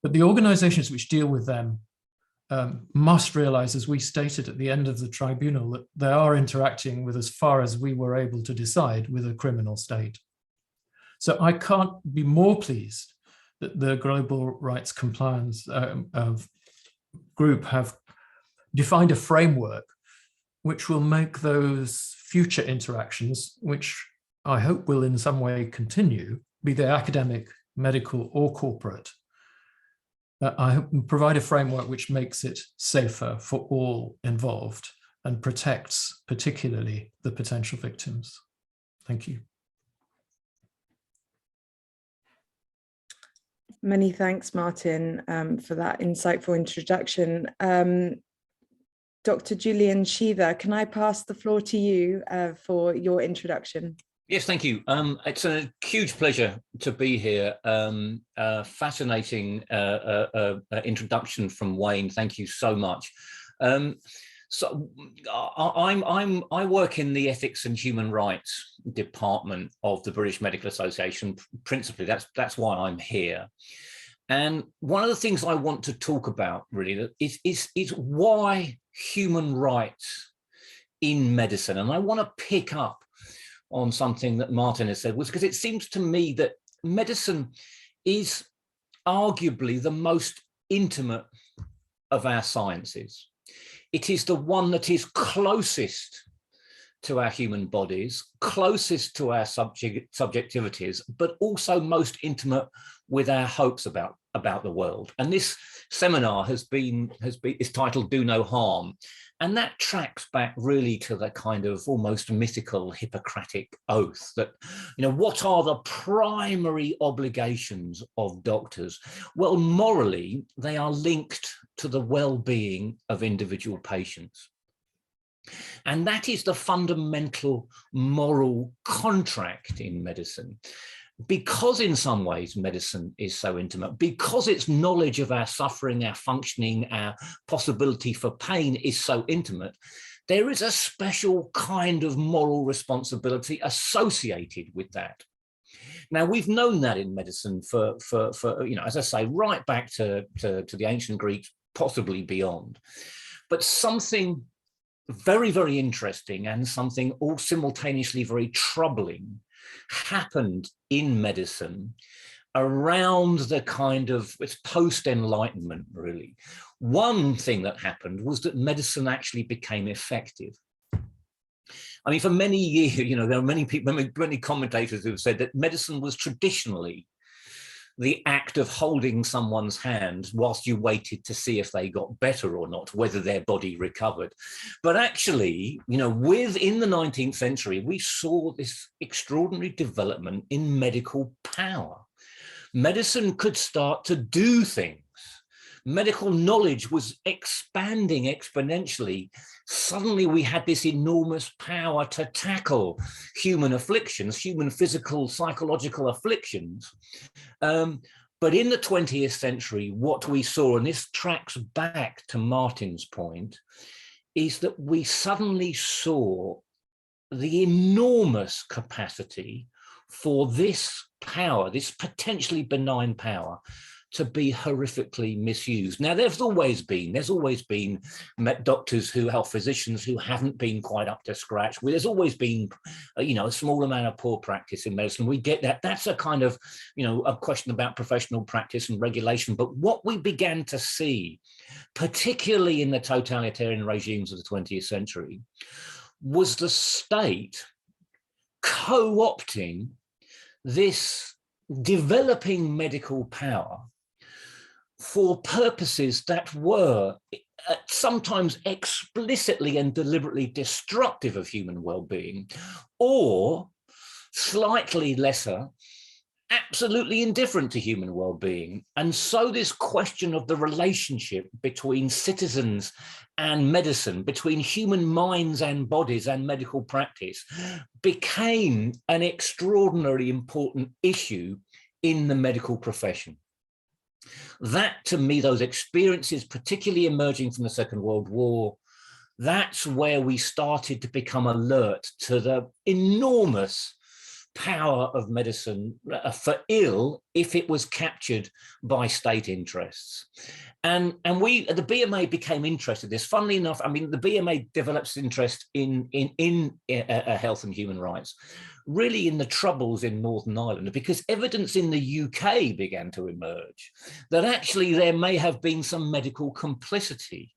But the organizations which deal with them must realize, as we stated at the end of the tribunal, that they are interacting with, as far as we were able to decide, with a criminal state. So I can't be more pleased that the Global Rights Compliance group have defined a framework which will make those future interactions, which I hope will in some way continue, be they academic, medical, or corporate, I hope provide a framework which makes it safer for all involved and protects particularly the potential victims. Thank you. Many thanks, Martin, for that insightful introduction. Dr. Julian Sheether, can I pass the floor to you for your introduction? Yes, thank you. It's a huge pleasure to be here. Fascinating introduction from Wayne. Thank you so much. So I work in the Ethics and Human Rights Department of the British Medical Association. Principally, that's why I'm here. And one of the things I want to talk about really is why human rights in medicine. And I want to pick up on something that Martin has said, was because it seems to me that medicine is arguably the most intimate of our sciences. It is the one that is closest to our human bodies, closest to our subjectivities, but also most intimate with our hopes about the world. And this seminar is titled "Do No Harm." And that tracks back really to the kind of almost mythical Hippocratic oath that, what are the primary obligations of doctors? Well, morally, they are linked to the well-being of individual patients. And that is the fundamental moral contract in medicine. Because in some ways medicine is so intimate, because its knowledge of our suffering, our functioning, our possibility for pain is so intimate, there is a special kind of moral responsibility associated with that. Now, we've known that in medicine for as I say, right back to the ancient Greeks, possibly beyond. But something very, very interesting and something all simultaneously very troubling happened in medicine around the kind of, it's post-Enlightenment, really. One thing that happened was that medicine actually became effective. I mean, for many years, there are many people, many commentators who have said that medicine was traditionally the act of holding someone's hand whilst you waited to see if they got better or not, whether their body recovered. But actually, within the 19th century, we saw this extraordinary development in medical power. Medicine could start to do things. Medical knowledge was expanding exponentially. Suddenly we had this enormous power to tackle human afflictions, human physical, psychological afflictions. But in the 20th century, what we saw, and this tracks back to Martin's point, is that we suddenly saw the enormous capacity for this power, this potentially benign power, to be horrifically misused. Now, there's always been doctors physicians who haven't been quite up to scratch. There's always been, a small amount of poor practice in medicine. We get that. That's a kind of, a question about professional practice and regulation. But what we began to see, particularly in the totalitarian regimes of the 20th century, was the state co-opting this developing medical power for purposes that were sometimes explicitly and deliberately destructive of human well-being, or slightly lesser, absolutely indifferent to human well-being. And so this question of the relationship between citizens and medicine, between human minds and bodies and medical practice, became an extraordinarily important issue in the medical profession. That, to me, those experiences, particularly emerging from the Second World War, that's where we started to become alert to the enormous power of medicine for ill if it was captured by state interests. And we, the BMA, became interested in this. Funnily enough, I mean, the BMA develops interest in health and human rights, really in the Troubles in Northern Ireland, because evidence in the UK began to emerge that actually there may have been some medical complicity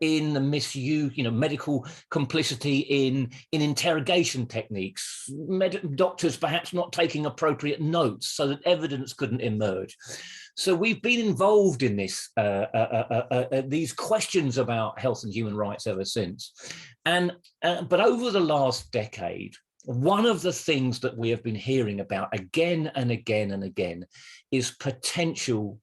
in the misuse, medical complicity in interrogation techniques, doctors perhaps not taking appropriate notes so that evidence couldn't emerge. So we've been involved in this, these questions about health and human rights ever since. But over the last decade, one of the things that we have been hearing about again and again and again is potential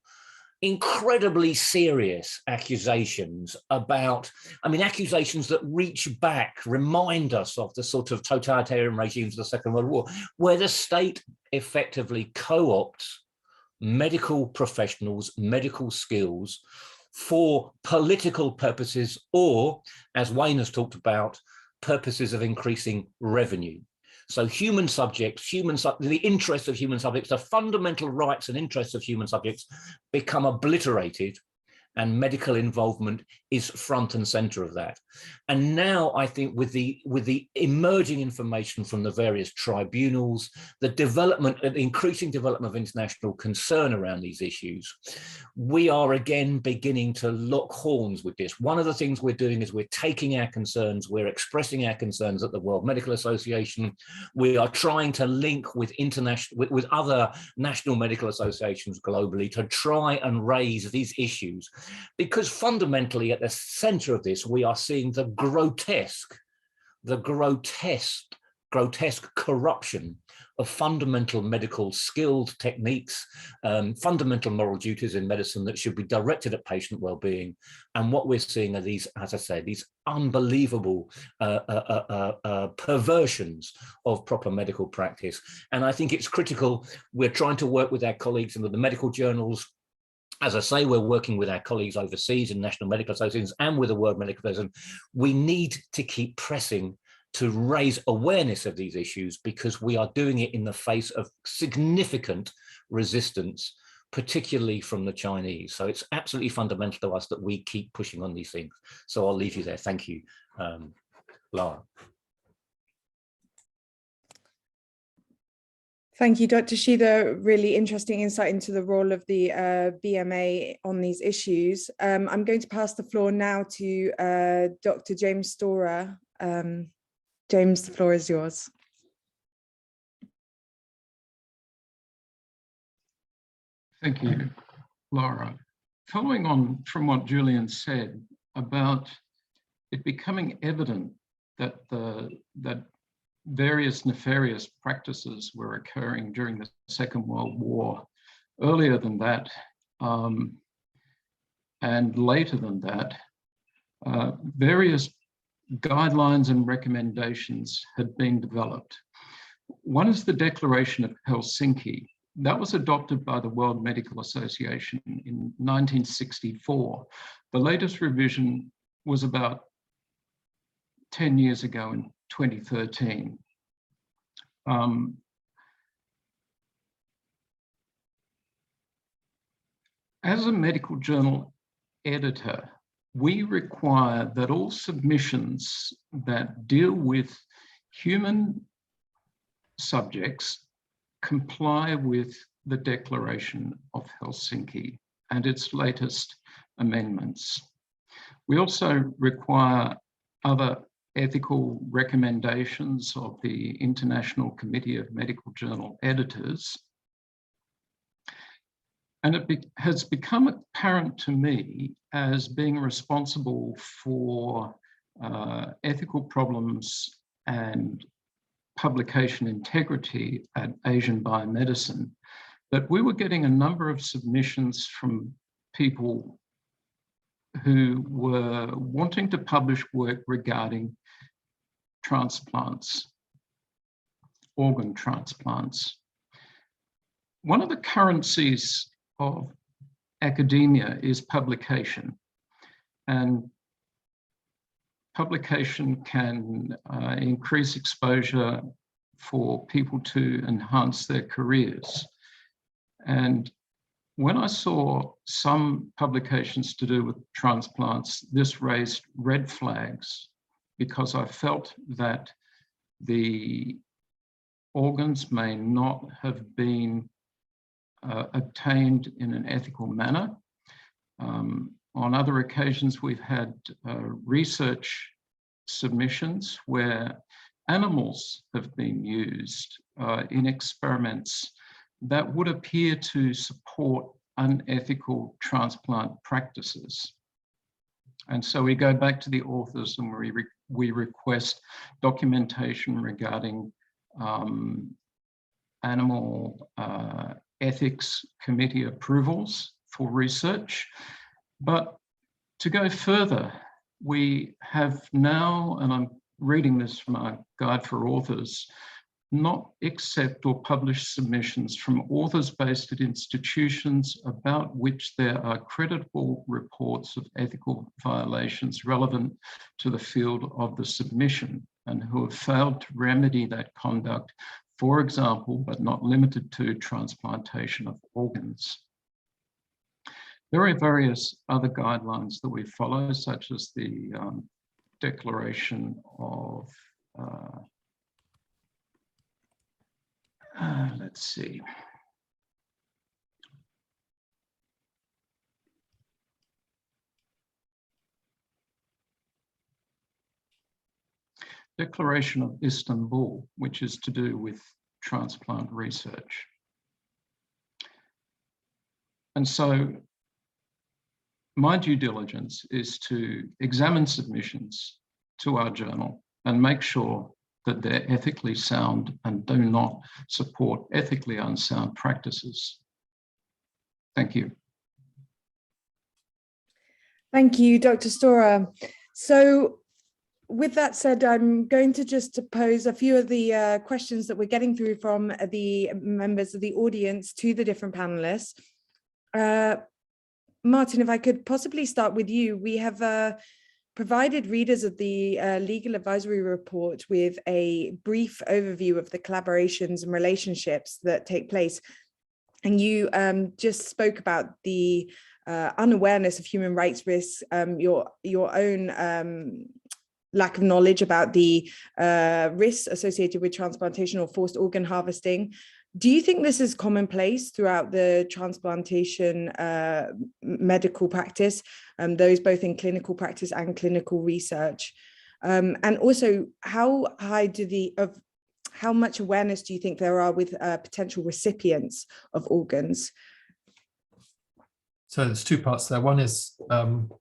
incredibly serious accusations about, accusations that reach back, remind us of the sort of totalitarian regimes of the Second World War, where the state effectively co-opts medical professionals, medical skills for political purposes, or, as Wayne has talked about, purposes of increasing revenue. So human subjects, the interests of human subjects, the fundamental rights and interests of human subjects become obliterated, and medical involvement is front and center of that. And now I think with the emerging information from the various tribunals, the increasing development of international concern around these issues, we are again beginning to lock horns with this. One of the things we're doing is we're taking our concerns, we're expressing our concerns at the World Medical Association. We are trying to link with with other national medical associations globally to try and raise these issues. Because fundamentally at the center of this, we are seeing the grotesque corruption of fundamental medical skilled techniques, fundamental moral duties in medicine that should be directed at patient well-being. And what we're seeing are these, as I say, these unbelievable perversions of proper medical practice. And I think it's critical. We're trying to work with our colleagues in the medical journals. As I say, we're working with our colleagues overseas in national medical associations and with the World Medical Association. We need to keep pressing to raise awareness of these issues, because we are doing it in the face of significant resistance, particularly from the Chinese. So it's absolutely fundamental to us that we keep pushing on these things. So I'll leave you there. Thank you, Lara. Thank you, Dr. Shida. Really interesting insight into the role of the BMA on these issues. I'm going to pass the floor now to Dr. James Storer. James, the floor is yours. Thank you, Laura. Following on from what Julian said about it becoming evident that that various nefarious practices were occurring during the Second World War, earlier than that, and later than that, various guidelines and recommendations had been developed. One is the Declaration of Helsinki. That was adopted by the World Medical Association in 1964. The latest revision was about 10 years ago in 2013. As a medical journal editor, we require that all submissions that deal with human subjects comply with the Declaration of Helsinki and its latest amendments. We also require other ethical recommendations of the International Committee of Medical Journal Editors. And it has become apparent to me as being responsible for ethical problems and publication integrity at Asian Biomedicine that we were getting a number of submissions from people who were wanting to publish work regarding transplants, organ transplants. One of the currencies of academia is publication, and publication can increase exposure for people to enhance their careers. And when I saw some publications to do with transplants, this raised red flags because I felt that the organs may not have been obtained in an ethical manner. On other occasions, we've had research submissions where animals have been used in experiments that would appear to support unethical transplant practices. And so we go back to the authors and we request documentation regarding animal ethics committee approvals for research. But to go further, we have now, and I'm reading this from our guide for authors, not accept or publish submissions from authors based at institutions about which there are credible reports of ethical violations relevant to the field of the submission and who have failed to remedy that conduct, for example, but not limited to transplantation of organs. There are various other guidelines that we follow, such as the Declaration of let's see. Declaration of Istanbul, which is to do with transplant research. And so my due diligence is to examine submissions to our journal and make sure that they're ethically sound and do not support ethically unsound practices. Thank you. Thank you, Dr. Storer. So with that said, I'm going to just pose a few of the questions that we're getting through from the members of the audience to the different panelists. Martin, if I could possibly start with you. We have provided readers of the legal advisory report with a brief overview of the collaborations and relationships that take place. And you just spoke about the unawareness of human rights risks, your own lack of knowledge about the risks associated with transplantation or forced organ harvesting. Do you think this is commonplace throughout the transplantation medical practice, those both in clinical practice and clinical research? And also, how much awareness do you think there are with potential recipients of organs? So there's two parts there. One is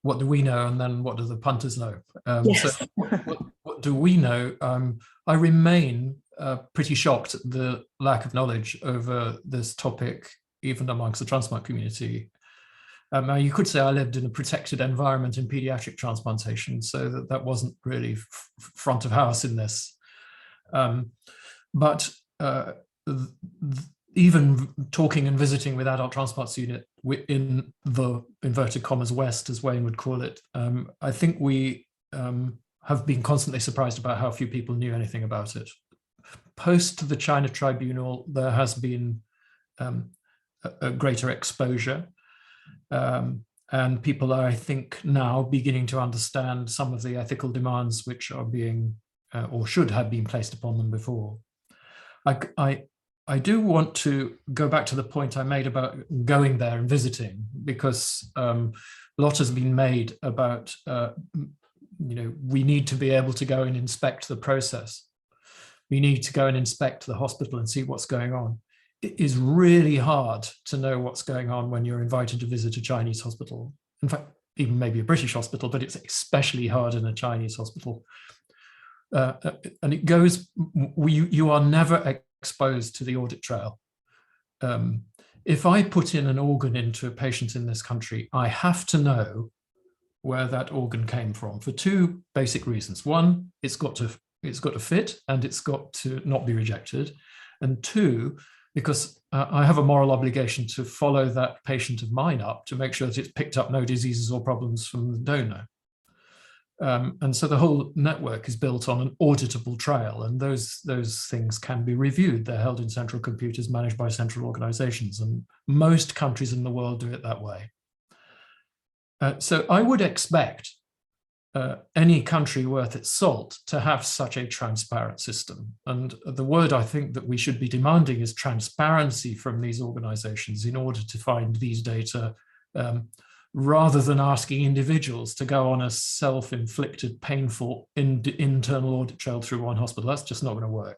what do we know, and then what do the punters know? Yes. So what do we know? I remain pretty shocked at the lack of knowledge over this topic, even amongst the transplant community. Now, you could say I lived in a protected environment in pediatric transplantation, so that wasn't really front of house in this. But even talking and visiting with adult transplants unit in the inverted commas West, as Wayne would call it, I think we have been constantly surprised about how few people knew anything about it. Post the China Tribunal, there has been a greater exposure. And people are, I think, now beginning to understand some of the ethical demands which are being or should have been placed upon them before. I do want to go back to the point I made about going there and visiting, because a lot has been made about, we need to be able to go and inspect the process. We need to go and inspect the hospital and see what's going on. It is really hard to know what's going on when you're invited to visit a Chinese hospital. In fact, even maybe a British hospital, but it's especially hard in a Chinese hospital. And it goes, you are never exposed to the audit trail. If I put in an organ into a patient in this country, I have to know where that organ came from for two basic reasons. One, it's got to fit, and it's got to not be rejected. And two, because I have a moral obligation to follow that patient of mine up to make sure that it's picked up no diseases or problems from the donor. And so the whole network is built on an auditable trail, and those things can be reviewed. They're held in central computers managed by central organizations, and most countries in the world do it that way. So I would expect any country worth its salt to have such a transparent system. And the word I think that we should be demanding is transparency from these organizations in order to find these data, rather than asking individuals to go on a self-inflicted, painful internal audit trail through one hospital. That's just not going to work.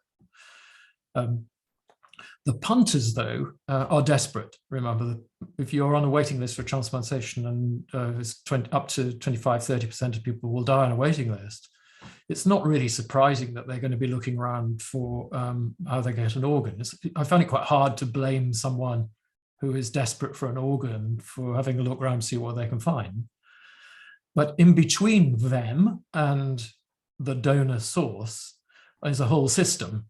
The punters, though, are desperate. Remember, if you're on a waiting list for transplantation and it's up to 25–30% of people will die on a waiting list, it's not really surprising that they're going to be looking around for how they get an organ. I find it quite hard to blame someone who is desperate for an organ for having a look around to see what they can find. But in between them and the donor source is a whole system.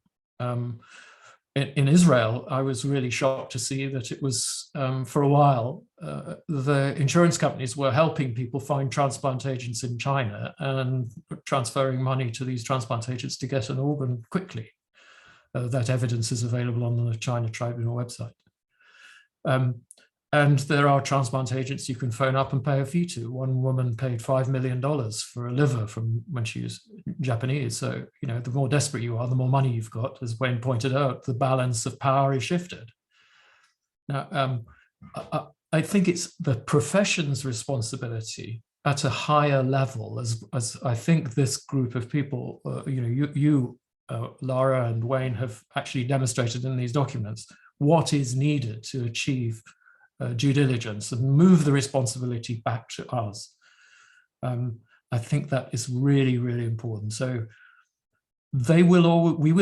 In Israel, I was really shocked to see that it was, for a while, the insurance companies were helping people find transplant agents in China and transferring money to these transplant agents to get an organ quickly. That evidence is available on the China Tribunal website. And there are transplant agents you can phone up and pay a fee to. One woman paid $5 million for a liver from when she was Japanese. So, the more desperate you are, the more money you've got. As Wayne pointed out, the balance of power is shifted. Now, I think it's the profession's responsibility at a higher level, as I think this group of people, Lara and Wayne have actually demonstrated in these documents, what is needed to achieve due diligence and move the responsibility back to us. I think that is really, really important. So we will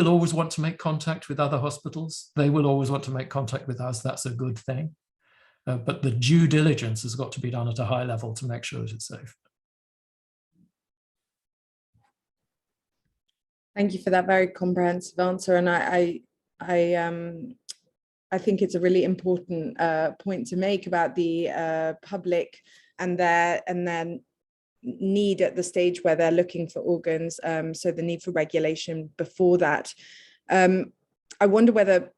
always want to make contact with other hospitals. They will always want to make contact with us. That's a good thing. But the due diligence has got to be done at a high level to make sure that it's safe. Thank you for that very comprehensive answer. And I think it's a really important point to make about the public and their need at the stage where they're looking for organs. So the need for regulation before that. I wonder whether,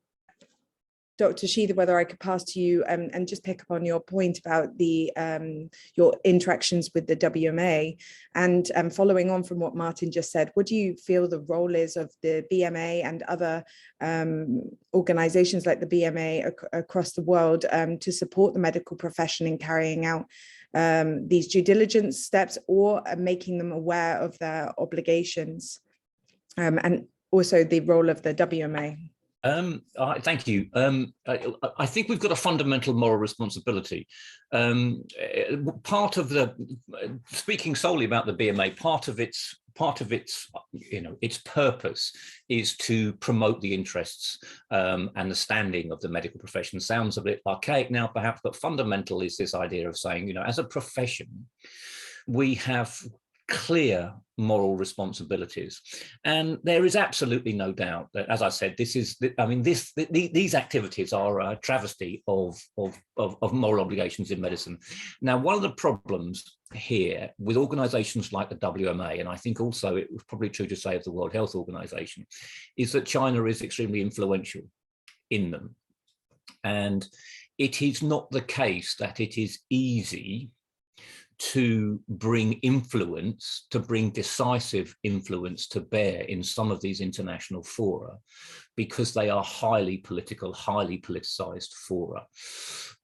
Dr. Sheether, whether I could pass to you and just pick up on your point about the your interactions with the WMA, and following on from what Martin just said, what do you feel the role is of the BMA and other organizations like the BMA across the world to support the medical profession in carrying out these due diligence steps or making them aware of their obligations, and also the role of the WMA? Thank you. I think we've got a fundamental moral responsibility. Part of speaking solely about the BMA, part of its its purpose is to promote the interests and the standing of the medical profession. Sounds a bit archaic now, perhaps, but fundamental is this idea of saying, as a profession, we have clear moral responsibilities. And there is absolutely no doubt that, as I said, these activities are a travesty of moral obligations in medicine. Now, one of the problems here with organizations like the WMA, and I think also it was probably true to say of the World Health Organization, is that China is extremely influential in them. And it is not the case that it is easy to bring influence, to bring decisive influence to bear in some of these international fora, because they are highly political, highly politicized fora.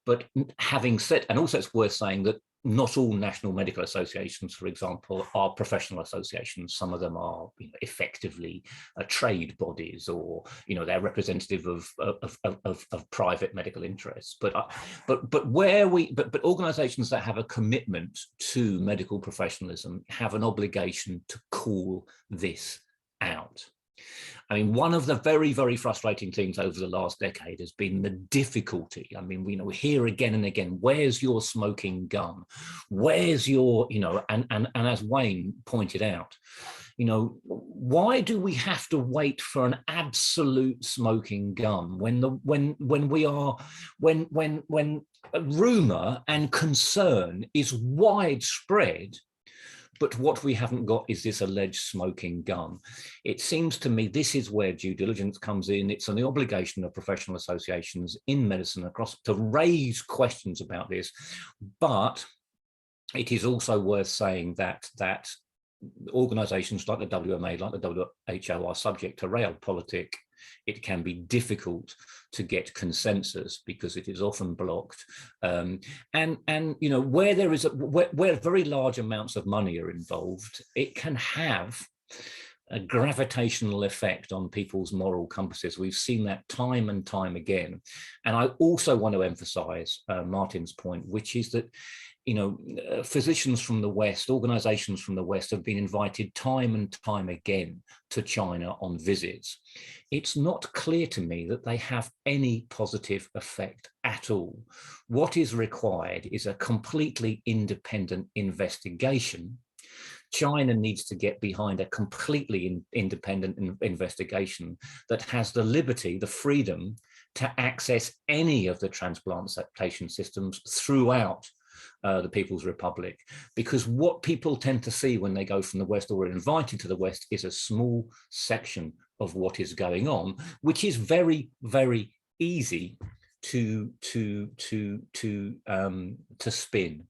But having said, and also it's worth saying that not all national medical associations, for example, are professional associations. Some of them are effectively trade bodies, or they're representative of private medical interests. But organisations that have a commitment to medical professionalism have an obligation to call this out. I mean, one of the very, very frustrating things over the last decade has been the difficulty. I mean, we hear again and again, where's your smoking gun? Where's your, and as Wayne pointed out, why do we have to wait for an absolute smoking gun when rumor and concern is widespread? But what we haven't got is this alleged smoking gun. It seems to me this is where due diligence comes in. It's on the obligation of professional associations in medicine across to raise questions about this. But it is also worth saying that organizations like the WMA, like the WHO, are subject to realpolitik. It can be difficult to get consensus because it is often blocked, and where there is where very large amounts of money are involved, it can have a gravitational effect on people's moral compasses. We've seen that time and time again. And I also want to emphasize Martin's point, which is that physicians from the West, organizations from the West have been invited time and time again to China on visits. It's not clear to me that they have any positive effect at all. What is required is a completely independent investigation. China needs to get behind a completely independent investigation that has the liberty, the freedom to access any of the transplantation systems throughout the People's Republic, because what people tend to see when they go from the West or are invited to the West is a small section of what is going on, which is very, very easy to spin.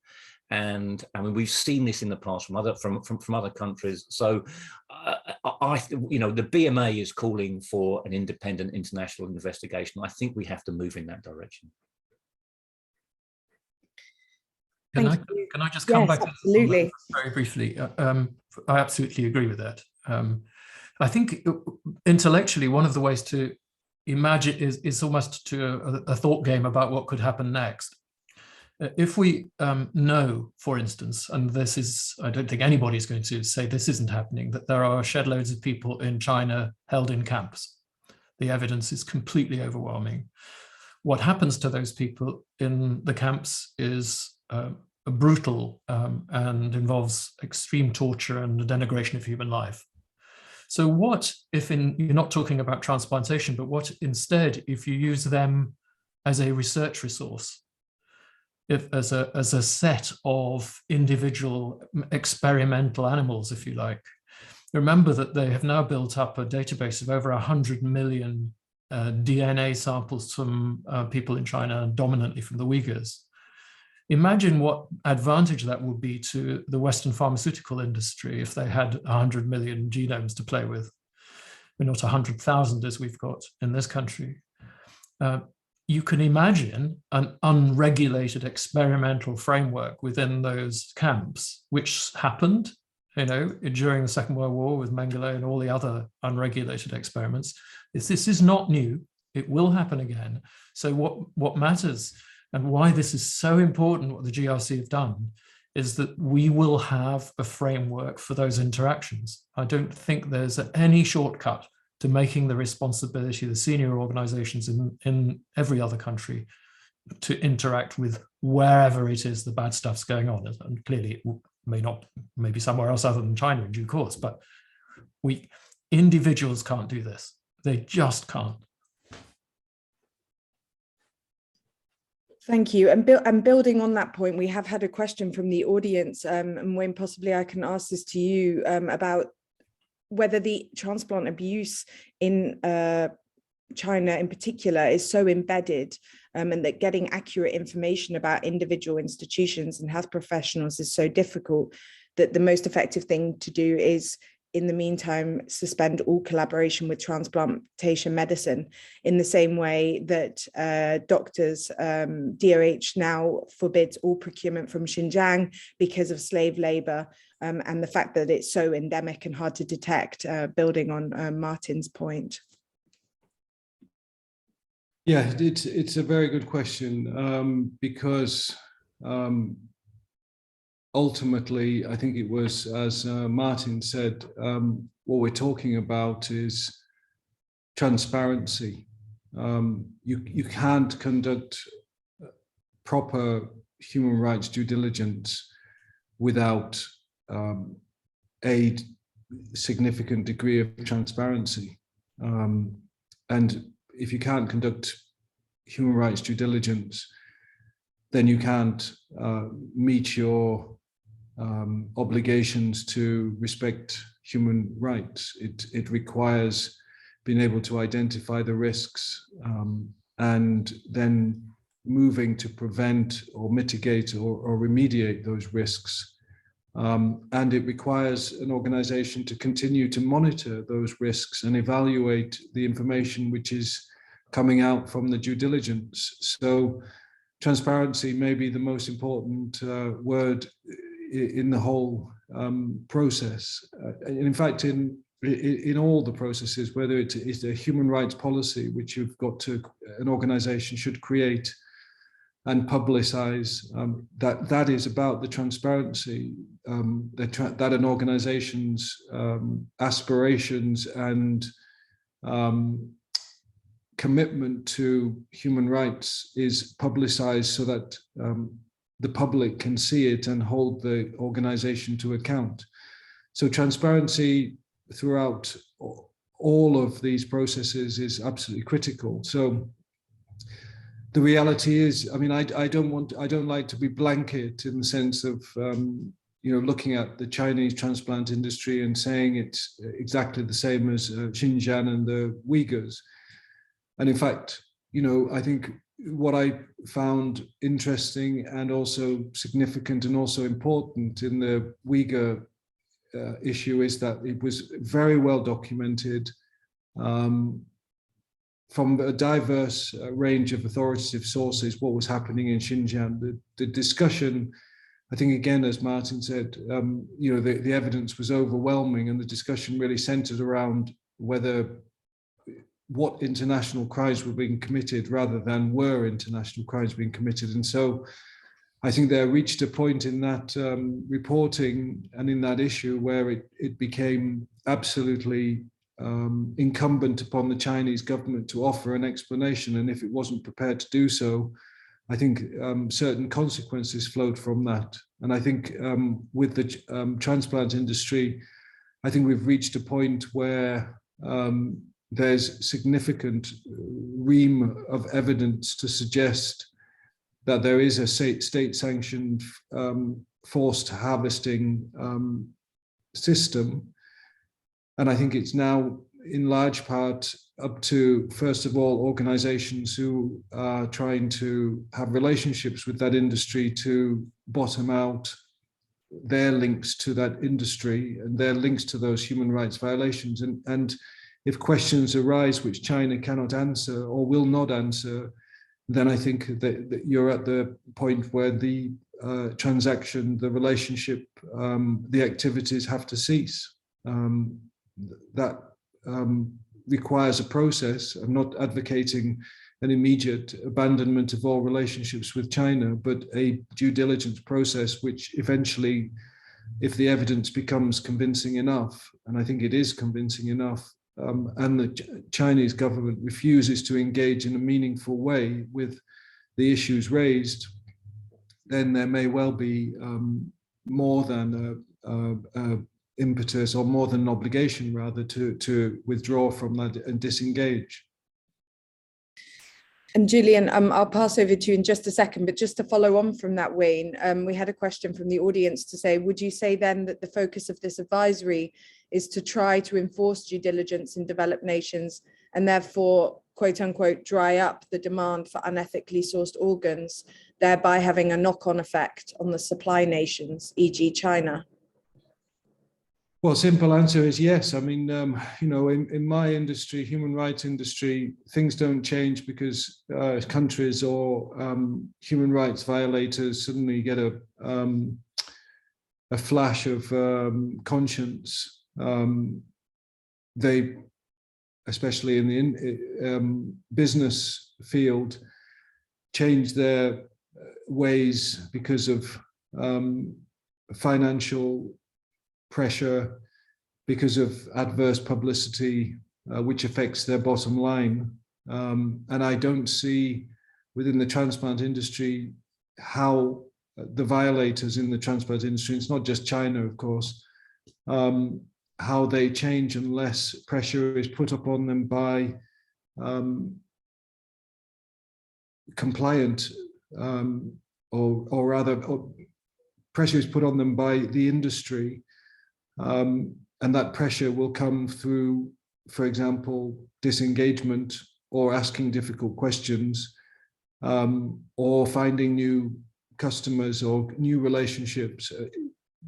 And I mean, we've seen this in the past from other countries. So the BMA is calling for an independent international investigation. I think we have to move in that direction. Can I just come back absolutely. very briefly? I absolutely agree with that. I think intellectually, one of the ways to imagine is almost to a thought game about what could happen next. If we know, for instance, and this is, I don't think anybody's going to say this isn't happening, that there are shed loads of people in China held in camps. The evidence is completely overwhelming. What happens to those people in the camps is brutal and involves extreme torture and the denigration of human life. So what if you're not talking about transplantation, but what instead if you use them as a research resource, as a set of individual experimental animals, if you like? Remember that they have now built up a database of over 100 million DNA samples from people in China, dominantly from the Uyghurs. Imagine what advantage that would be to the Western pharmaceutical industry if they had 100 million genomes to play with. We're not 100,000 as we've got in this country. You can imagine an unregulated experimental framework within those camps, which happened, during the Second World War with Mengele and all the other unregulated experiments. This is not new. It will happen again. So what matters, and why this is so important, what the GRC have done, is that we will have a framework for those interactions. I don't think there's any shortcut to making the responsibility of the senior organizations in every other country to interact with wherever it is the bad stuff's going on. And clearly maybe somewhere else other than China in due course, but individuals can't do this. They just can't. Thank you. And building on that point, we have had a question from the audience, and Wayne, possibly I can ask this to you, about whether the transplant abuse in China in particular is so embedded, and that getting accurate information about individual institutions and health professionals is so difficult, that the most effective thing to do is, in the meantime, suspend all collaboration with transplantation medicine, in the same way that doctors, DOH now forbids all procurement from Xinjiang because of slave labor, and the fact that it's so endemic and hard to detect, building on Martin's point. Yeah, it's a very good question, because ultimately, I think it was, as Martin said, what we're talking about is transparency. You can't conduct proper human rights due diligence without a significant degree of transparency. And if you can't conduct human rights due diligence, then you can't meet your obligations to respect human rights. It requires being able to identify the risks, and then moving to prevent or mitigate or remediate those risks. And it requires an organization to continue to monitor those risks and evaluate the information which is coming out from the due diligence. So transparency may be the most important word in the whole process. In fact, in all the processes, whether it's a human rights policy, which an organization should create and publicize, that is about the transparency that an organization's aspirations and commitment to human rights is publicized, so that the public can see it and hold the organization to account. So transparency throughout all of these processes is absolutely critical. So the reality is, I mean, I don't like to be blanket in the sense of looking at the Chinese transplant industry and saying it's exactly the same as Xinjiang and the Uyghurs. And in fact, I think what I found interesting and also significant and also important in the Uyghur issue is that it was very well documented from a diverse range of authoritative sources what was happening in Xinjiang. The discussion, I think, again, as Martin said, the evidence was overwhelming, and the discussion really centered around what international crimes were being committed rather than were international crimes being committed. And so I think they reached a point in that reporting and in that issue where it became absolutely incumbent upon the Chinese government to offer an explanation. And if it wasn't prepared to do so, I think certain consequences flowed from that. And I think with the transplant industry, I think we've reached a point where there's significant ream of evidence to suggest that there is a state-sanctioned forced harvesting system. And I think it's now in large part up to, first of all, organizations who are trying to have relationships with that industry to bottom out their links to that industry and their links to those human rights violations. And if questions arise which China cannot answer or will not answer, then I think that you're at the point where the transaction, the relationship, the activities have to cease. That requires a process. I'm not advocating an immediate abandonment of all relationships with China, but a due diligence process which eventually, if the evidence becomes convincing enough, and I think it is convincing enough, and the Chinese government refuses to engage in a meaningful way with the issues raised, then there may well be more than a impetus, or more than an obligation rather, to withdraw from that and disengage. And Julian, I'll pass over to you in just a second, but just to follow on from that, Wayne, we had a question from the audience to say, would you say then that the focus of this advisory is to try to enforce due diligence in developed nations and therefore, quote unquote, dry up the demand for unethically sourced organs, thereby having a knock-on effect on the supply nations, e.g. China? Well, simple answer is yes. I mean, you know, in my industry, human rights industry, things don't change because countries or human rights violators suddenly get a flash of conscience. They, especially in the business field, change their ways because of financial pressure, because of adverse publicity, which affects their bottom line. And I don't see within the transplant industry how the violators in the transplant industry, it's not just China, of course, how they change unless pressure is put upon them by compliant, or rather, pressure is put on them by the industry. And that pressure will come through, for example, disengagement or asking difficult questions, or finding new customers or new relationships.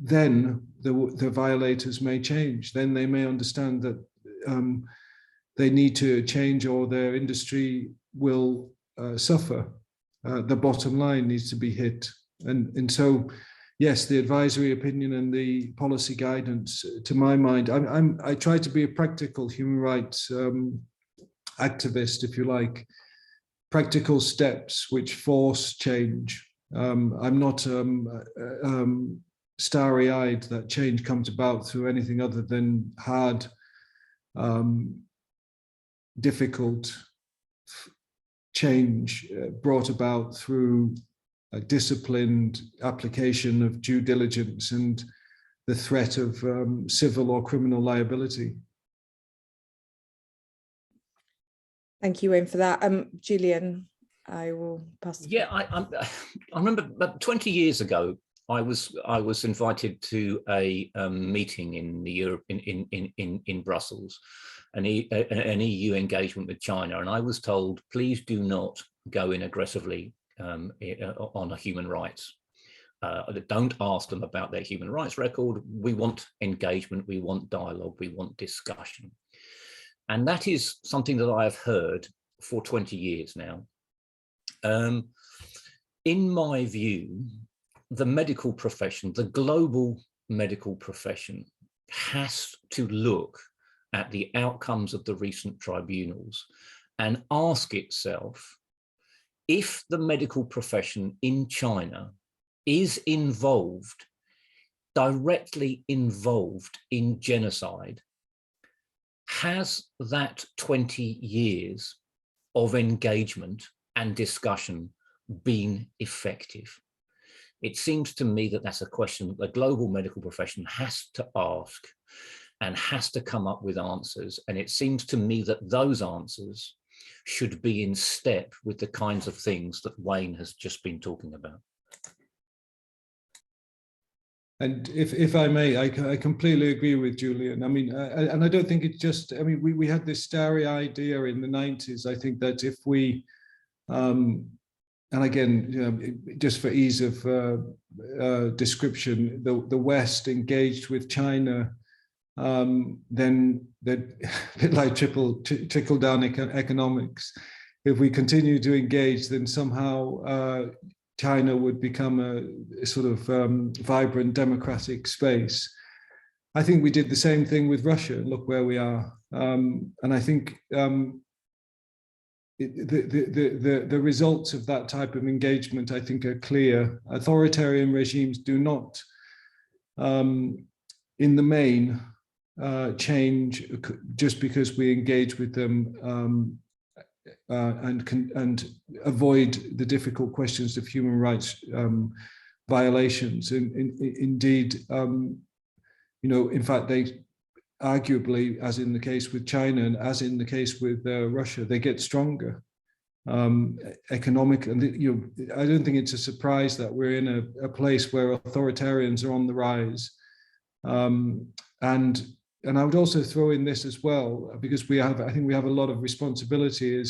Then the violators may change. Then they may understand that they need to change, or their industry will suffer. The bottom line needs to be hit. And so, yes, the advisory opinion and the policy guidance, to my mind, I try to be a practical human rights activist, if you like, practical steps which force change. I'm not starry-eyed that change comes about through anything other than hard, difficult change brought about through a disciplined application of due diligence and the threat of civil or criminal liability. Thank you, Wayne, for that. Julian, I will pass. Yeah, I remember about 20 years ago, I was invited to a meeting in the Europe in Brussels, an EU engagement with China, and I was told, please do not go in aggressively on a human rights. Don't ask them about their human rights record. We want engagement, we want dialogue, we want discussion. And that is something that I have heard for 20 years now. In my view, the medical profession, the global medical profession, has to look at the outcomes of the recent tribunals and ask itself, if the medical profession in China is involved, directly involved in genocide, has that 20 years of engagement and discussion been effective? It seems to me that that's a question that the global medical profession has to ask and has to come up with answers. And it seems to me that those answers should be in step with the kinds of things that Wayne has just been talking about. And if I may, I completely agree with Julian. I mean, and I don't think it's just, I mean, we had this starry idea in the 90s. I think that if we, and again, you know, just for ease of description, the West engaged with China, then like trickle-down economics. If we continue to engage, then somehow China would become a sort of vibrant democratic space. I think we did the same thing with Russia. Look where we are. And I think the results of that type of engagement, I think, are clear. Authoritarian regimes do not, in the main, change just because we engage with them and avoid the difficult questions of human rights violations. Indeed, in fact, they arguably, as in the case with China and as in the case with Russia, they get stronger. Economic, and I don't think it's a surprise that we're in a place where authoritarians are on the rise. And I would also throw in this as well, because I think we have a lot of responsibility, is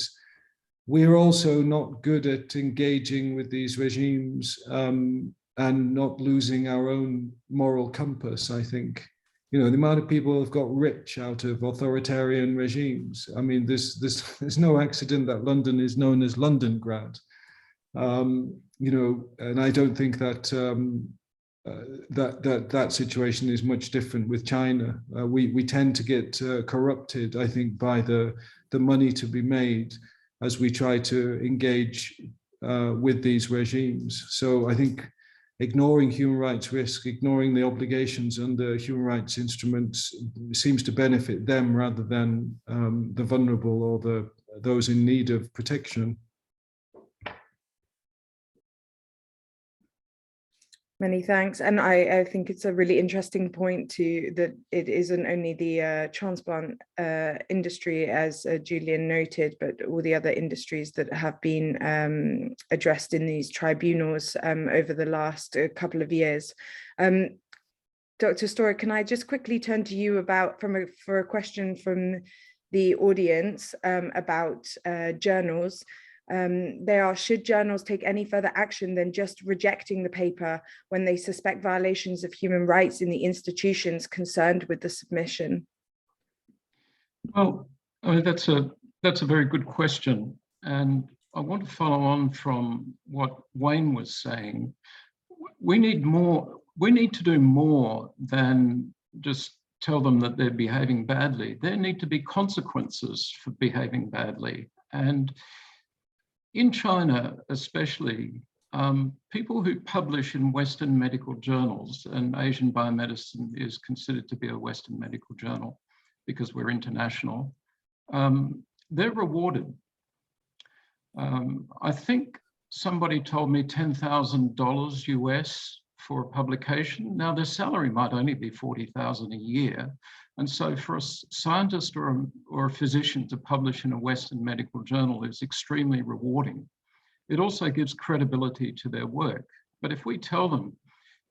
we're also not good at engaging with these regimes and not losing our own moral compass, I think. The amount of people who have got rich out of authoritarian regimes. I mean, there's no accident that London is known as Londongrad. And I don't think that that situation is much different with China. We tend to get corrupted, I think, by the money to be made as we try to engage with these regimes. So I think ignoring human rights risk, ignoring the obligations under human rights instruments seems to benefit them rather than the vulnerable or those in need of protection. Many thanks. And I think it's a really interesting point too, that it isn't only the transplant industry, as Julian noted, but all the other industries that have been addressed in these tribunals over the last couple of years. Dr. Storer, can I just quickly turn to you for a question from the audience about journals? They are, should journals take any further action than just rejecting the paper when they suspect violations of human rights in the institutions concerned with the submission? Well, I mean, that's a very good question. And I want to follow on from what Wayne was saying. We need to do more than just tell them that they're behaving badly. There need to be consequences for behaving badly. And in China, especially, people who publish in Western medical journals, and Asian Biomedicine is considered to be a Western medical journal because we're international, they're rewarded. I think somebody told me $10,000 US for a publication. Now their salary might only be $40,000 a year. And so for a scientist or a physician to publish in a Western medical journal is extremely rewarding. It also gives credibility to their work. But if we tell them,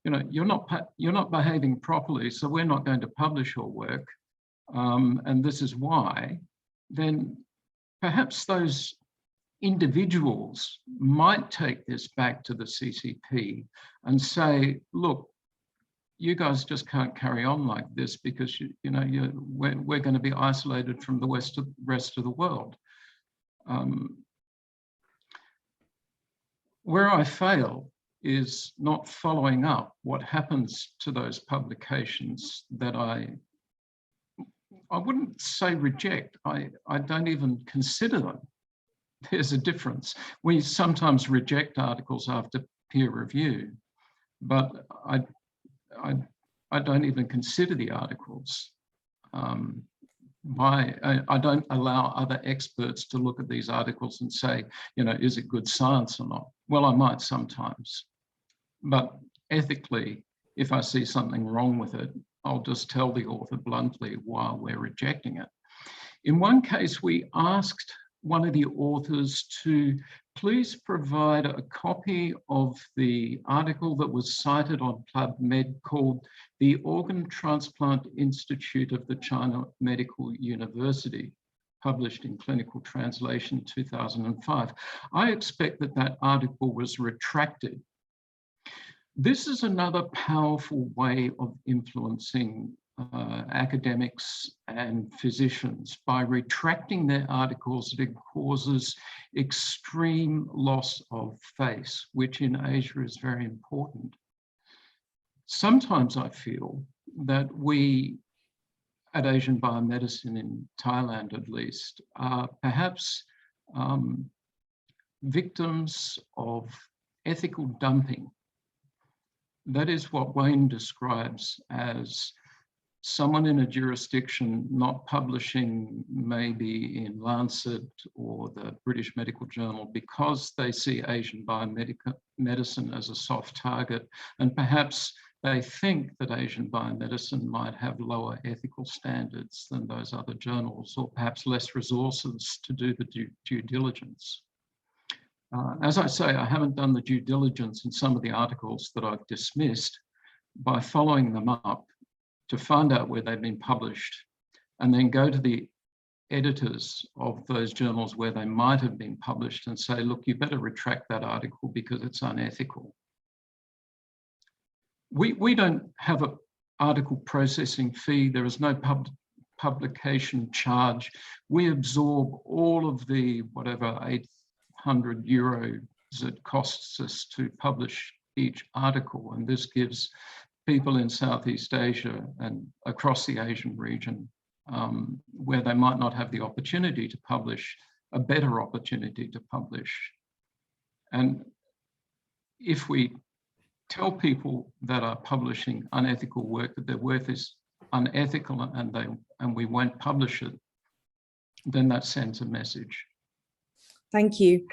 you're not behaving properly, so we're not going to publish your work, and this is why, then perhaps those individuals might take this back to the CCP and say, look, you guys just can't carry on like this because we're going to be isolated from the rest of the world. Where I fail is not following up what happens to those publications that I wouldn't say reject. I don't even consider them. There's a difference. We sometimes reject articles after peer review, but I don't even consider the articles. I don't allow other experts to look at these articles and say, is it good science or not? Well, I might sometimes, but ethically, if I see something wrong with it, I'll just tell the author bluntly why we're rejecting it. In one case, we asked one of the authors to please provide a copy of the article that was cited on PubMed called The Organ Transplant Institute of the China Medical University, published in Clinical Translation 2005. I expect that article was retracted. This is another powerful way of influencing academics and physicians. By retracting their articles, it causes extreme loss of face, which in Asia is very important. Sometimes I feel that we, at Asian Biomedicine in Thailand at least, are perhaps victims of ethical dumping. That is what Wayne describes as someone in a jurisdiction not publishing maybe in Lancet or the British Medical Journal because they see Asian biomedicine as a soft target, and perhaps they think that Asian biomedicine might have lower ethical standards than those other journals, or perhaps less resources to do the due diligence. As I say, I haven't done the due diligence in some of the articles that I've dismissed by following them up to find out where they've been published, and then go to the editors of those journals where they might have been published and say, look, you better retract that article because it's unethical. We don't have an article processing fee. There is no publication charge. We absorb all of the whatever 800 euros it costs us to publish each article, and this gives people in Southeast Asia and across the Asian region where they might not have the opportunity to publish, a better opportunity to publish. And if we tell people that are publishing unethical work that their work is unethical and we won't publish it, then that sends a message. Thank you.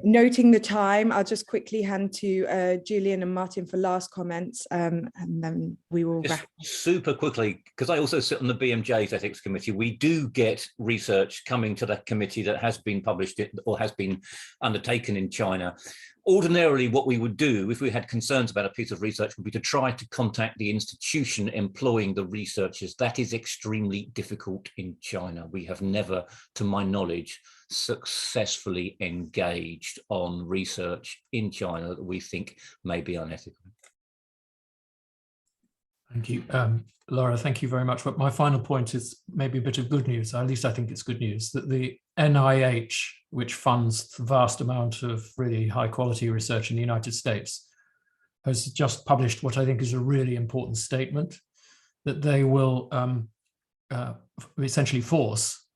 Noting the time, I'll just quickly hand to Julian and Martin for last comments, and then we will wrap. Super quickly, because I also sit on the BMJ's ethics committee, we do get research coming to that committee that has been published or has been undertaken in China. Ordinarily, what we would do if we had concerns about a piece of research would be to try to contact the institution employing the researchers. That is extremely difficult in China. We have never, to my knowledge, successfully engaged on research in China that we think may be unethical. Thank you. Laura, thank you very much. But my final point is maybe a bit of good news, at least I think it's good news, that the NIH, which funds the vast amount of really high quality research in the United States, has just published what I think is a really important statement, that they will essentially force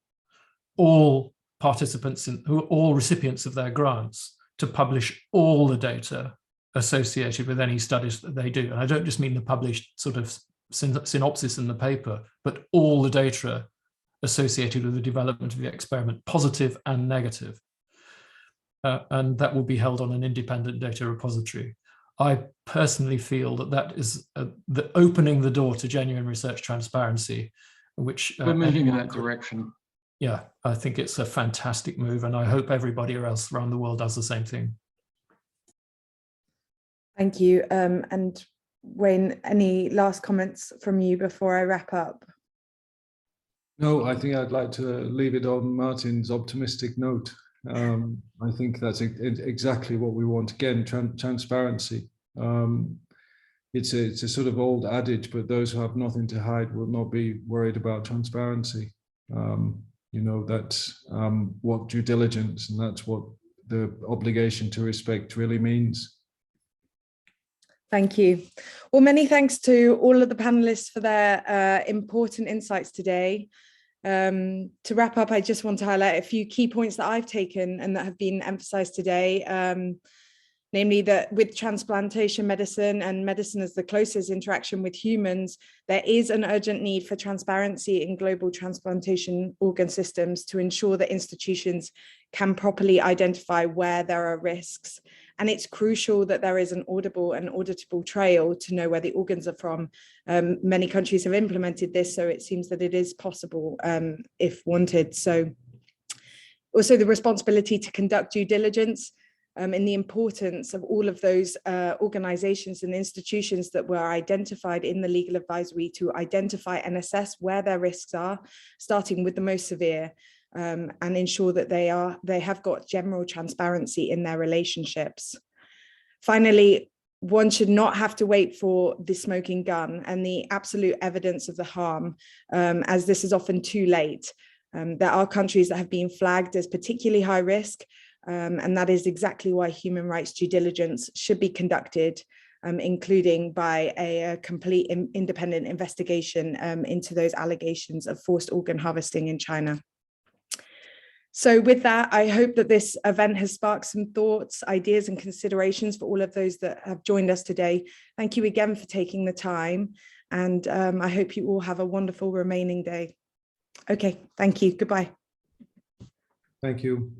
all participants, all recipients of their grants to publish all the data associated with any studies that they do. And I don't just mean the published sort of synopsis in the paper, but all the data associated with the development of the experiment, positive and negative. And that will be held on an independent data repository. I personally feel that that is opening the door to genuine research transparency, which we're moving in that direction. Yeah, I think it's a fantastic move, and I hope everybody else around the world does the same thing. Thank you. And Wayne, any last comments from you before I wrap up? No, I think I'd like to leave it on Martin's optimistic note. I think that's exactly what we want. Again, transparency. It's a sort of old adage, but those who have nothing to hide will not be worried about transparency. You know, that's what due diligence, and that's what the obligation to respect really means. Thank you. Well, many thanks to all of the panelists for their important insights today. To wrap up, I just want to highlight a few key points that I've taken and that have been emphasized today. Namely that with transplantation medicine and medicine as the closest interaction with humans, there is an urgent need for transparency in global transplantation organ systems to ensure that institutions can properly identify where there are risks. And it's crucial that there is an audible and auditable trail to know where the organs are from. Many countries have implemented this, so it seems that it is possible if wanted. So also the responsibility to conduct due diligence in the importance of all of those organizations and institutions that were identified in the legal advisory to identify and assess where their risks are, starting with the most severe, and ensure that they have got general transparency in their relationships. Finally, one should not have to wait for the smoking gun and the absolute evidence of the harm, as this is often too late. There are countries that have been flagged as particularly high risk, and that is exactly why human rights due diligence should be conducted, including by a complete independent investigation into those allegations of forced organ harvesting in China. So with that, I hope that this event has sparked some thoughts, ideas, and considerations for all of those that have joined us today. Thank you again for taking the time. And I hope you all have a wonderful remaining day. Okay, thank you. Goodbye. Thank you.